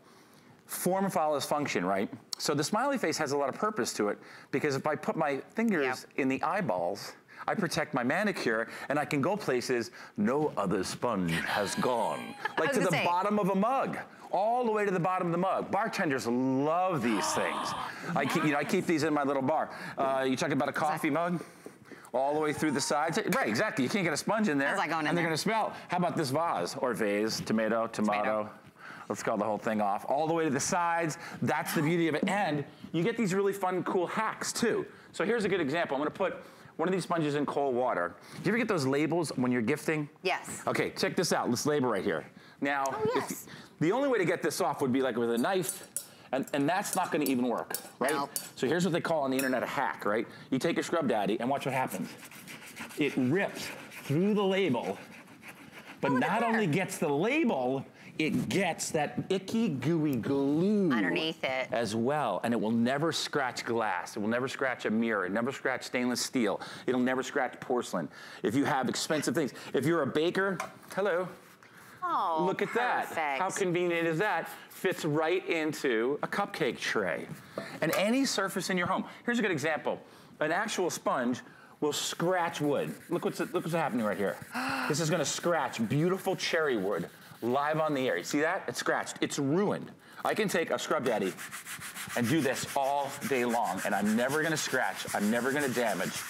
form follows function, right? So the smiley face has a lot of purpose to it, because if I put my fingers in the eyeballs, I protect my manicure, and I can go places no other sponge has gone. Like to the bottom of a mug, all the way to the bottom of the mug. Bartenders love these things. I keep these in my little bar. You talking about a coffee mug? All the way through the sides. Right, exactly. You can't get a sponge in there, and they're gonna smell. How about this vase, or vase, tomato. Let's call the whole thing off. All the way to the sides. That's the beauty of it. And you get these really fun, cool hacks too. So here's a good example. I'm gonna put one of these sponges in cold water. Do you ever get those labels when you're gifting? Yes. Okay, check this out. This label right here. Now, the only way to get this off would be like with a knife, and that's not gonna even work, right? No. So here's what they call on the internet a hack, right? You take your Scrub Daddy and watch what happens. It rips through the label, but not only gets the label, it gets that icky, gooey glue underneath it as well, and it will never scratch glass. It will never scratch a mirror. It never scratch stainless steel. It'll never scratch porcelain. If you have expensive things, if you're a baker, hello. Oh, look at that. How convenient is that? Fits right into a cupcake tray. And any surface in your home. Here's a good example. An actual sponge will scratch wood. Look what's happening right here. This is gonna scratch beautiful cherry wood live on the air. You see that? It's scratched. It's ruined. I can take a Scrub Daddy and do this all day long, and I'm never gonna scratch, I'm never gonna damage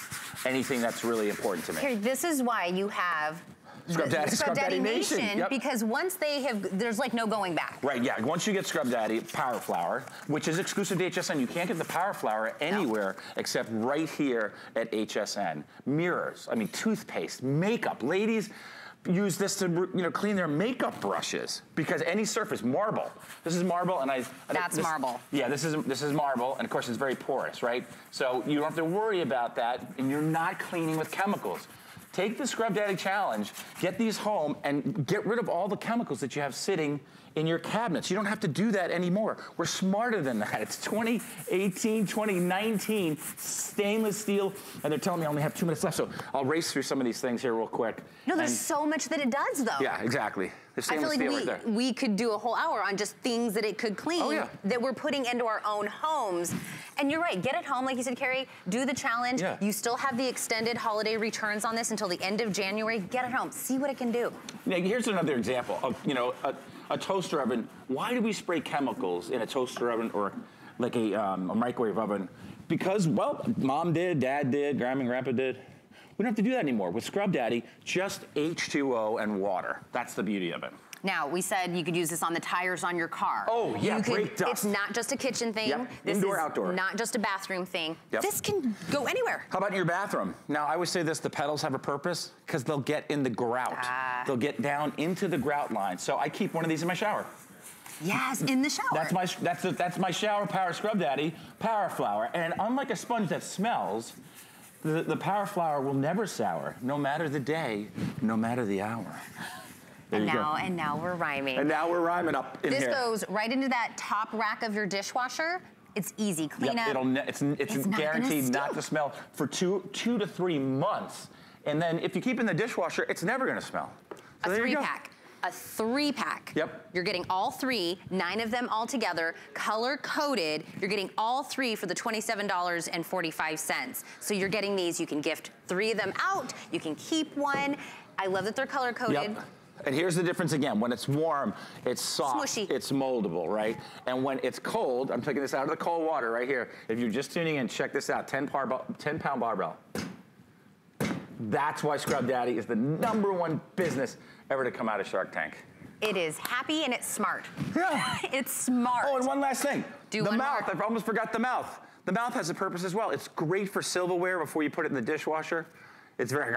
anything that's really important to me. Here, this is why you have Scrub Daddy Nation. Yep. Because once they have, there's like no going back. Right, yeah. Once you get Scrub Daddy Power Flower, which is exclusive to HSN, you can't get the Power Flower anywhere except right here at HSN. Mirrors, I mean, toothpaste, makeup. Ladies use this to, you know, clean their makeup brushes, because any surface, marble. This is marble, and that's marble. Yeah, this is marble, and of course it's very porous, right? So you don't have to worry about that, and you're not cleaning with chemicals. Take the Scrub Daddy Challenge, get these home, and get rid of all the chemicals that you have sitting in your cabinets. You don't have to do that anymore. We're smarter than that. It's 2018, 2019, stainless steel, and they're telling me I only have 2 minutes left, so I'll race through some of these things here real quick. No, there's so much that it does, though. Yeah, exactly. There's I feel stainless steel right there. We could do a whole hour on just things that it could clean that we're putting into our own homes. And you're right, get it home, like you said, Carrie, do the challenge. Yeah. You still have the extended holiday returns on this until the end of January. Get it home, see what it can do. Yeah, here's another example of, you know, a toaster oven. Why do we spray chemicals in a toaster oven or like a microwave oven? Because, well, mom did, dad did, grandma and grandpa did. We don't have to do that anymore. With Scrub Daddy, just H2O and water. That's the beauty of it. Now, we said you could use this on the tires on your car. Oh, yeah, brake dust. It's not just a kitchen thing. Yep. This Indoor, is outdoor. Not just a bathroom thing. Yep. This can go anywhere. How about in your bathroom? Now, I would say this, the pedals have a purpose because they'll get in the grout. They'll get down into the grout line. So I keep one of these in my shower. Yes, in the shower. That's my shower power Scrub Daddy Power Flower. And unlike a sponge that smells, the Power Flower will never sour, no matter the day, no matter the hour. And now we're rhyming. And now we're rhyming up in here. This goes right into that top rack of your dishwasher. It's easy, clean up. It's guaranteed not to smell for two to 3 months. And then if you keep it in the dishwasher, it's never gonna smell. So a 3-pack. A 3-pack. Yep. You're getting all 3, 9 of them all together, color coded. You're getting all 3 for the $27.45. So you're getting these, you can gift 3 of them out, you can keep 1. I love that they're color coded. Yep. And here's the difference again. When it's warm, it's soft, smushy. It's moldable, right? And when it's cold, I'm taking this out of the cold water right here. If you're just tuning in, check this out, 10-pound barbell. That's why Scrub Daddy is the #1 business ever to come out of Shark Tank. It is happy and it's smart. Yeah. It's smart. Oh, and one last thing. The mouth, I almost forgot the mouth. The mouth has a purpose as well. It's great for silverware before you put it in the dishwasher. It's very...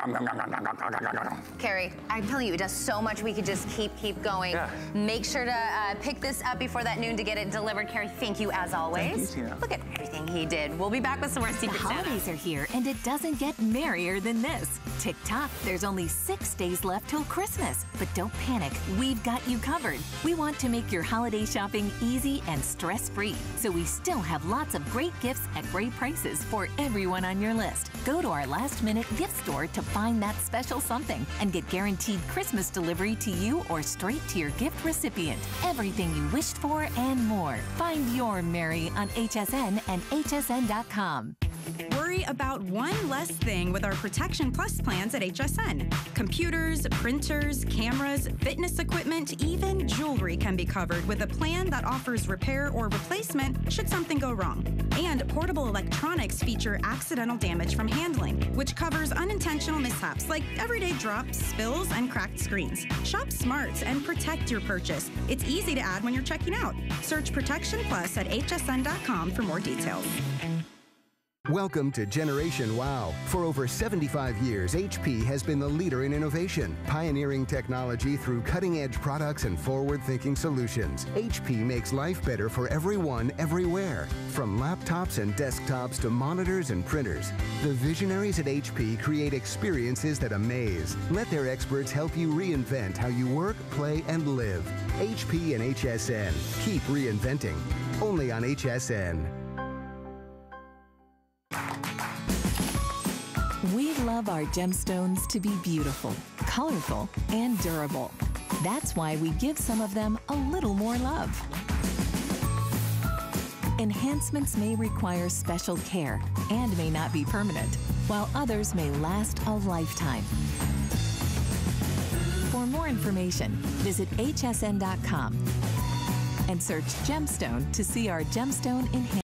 Carrie, I'm telling you, it does so much. We could just keep going. Yeah. Make sure to pick this up before that noon to get it delivered. Carrie, thank you as always. Thank you, Tina. Look at everything he did. We'll be back with some more Secret The Santa. holidays are here, and it doesn't get merrier than this. Tick-tock, there's only 6 days left till Christmas. But don't panic, we've got you covered. We want to make your holiday shopping easy and stress-free, so we still have lots of great gifts at great prices for everyone on your list. Go to our last-minute gift store to find that special something and get guaranteed Christmas delivery to you or straight to your gift recipient. Everything you wished for and more. Find your Merry on HSN and hsn.com. Worry about one less thing with our Protection Plus plans at HSN. Computers, printers, cameras, fitness equipment, even jewelry can be covered with a plan that offers repair or replacement should something go wrong. And portable electronics feature accidental damage from handling, which covers unintentional mishaps like everyday drops, spills, and cracked screens. Shop smart and protect your purchase. It's easy to add when you're checking out. Search Protection Plus at hsn.com for more details. Welcome to Generation Wow. For over 75 years, HP has been the leader in innovation, pioneering technology through cutting-edge products and forward-thinking solutions. HP makes life better for everyone, everywhere. From laptops and desktops to monitors and printers, the visionaries at HP create experiences that amaze. Let their experts help you reinvent how you work, play, and live. HP and HSN. Keep reinventing. Only on HSN. We love our gemstones to be beautiful, colorful, and durable. That's why we give some of them a little more love. Enhancements may require special care and may not be permanent, while others may last a lifetime. For more information, visit hsn.com and search gemstone to see our gemstone enhancements.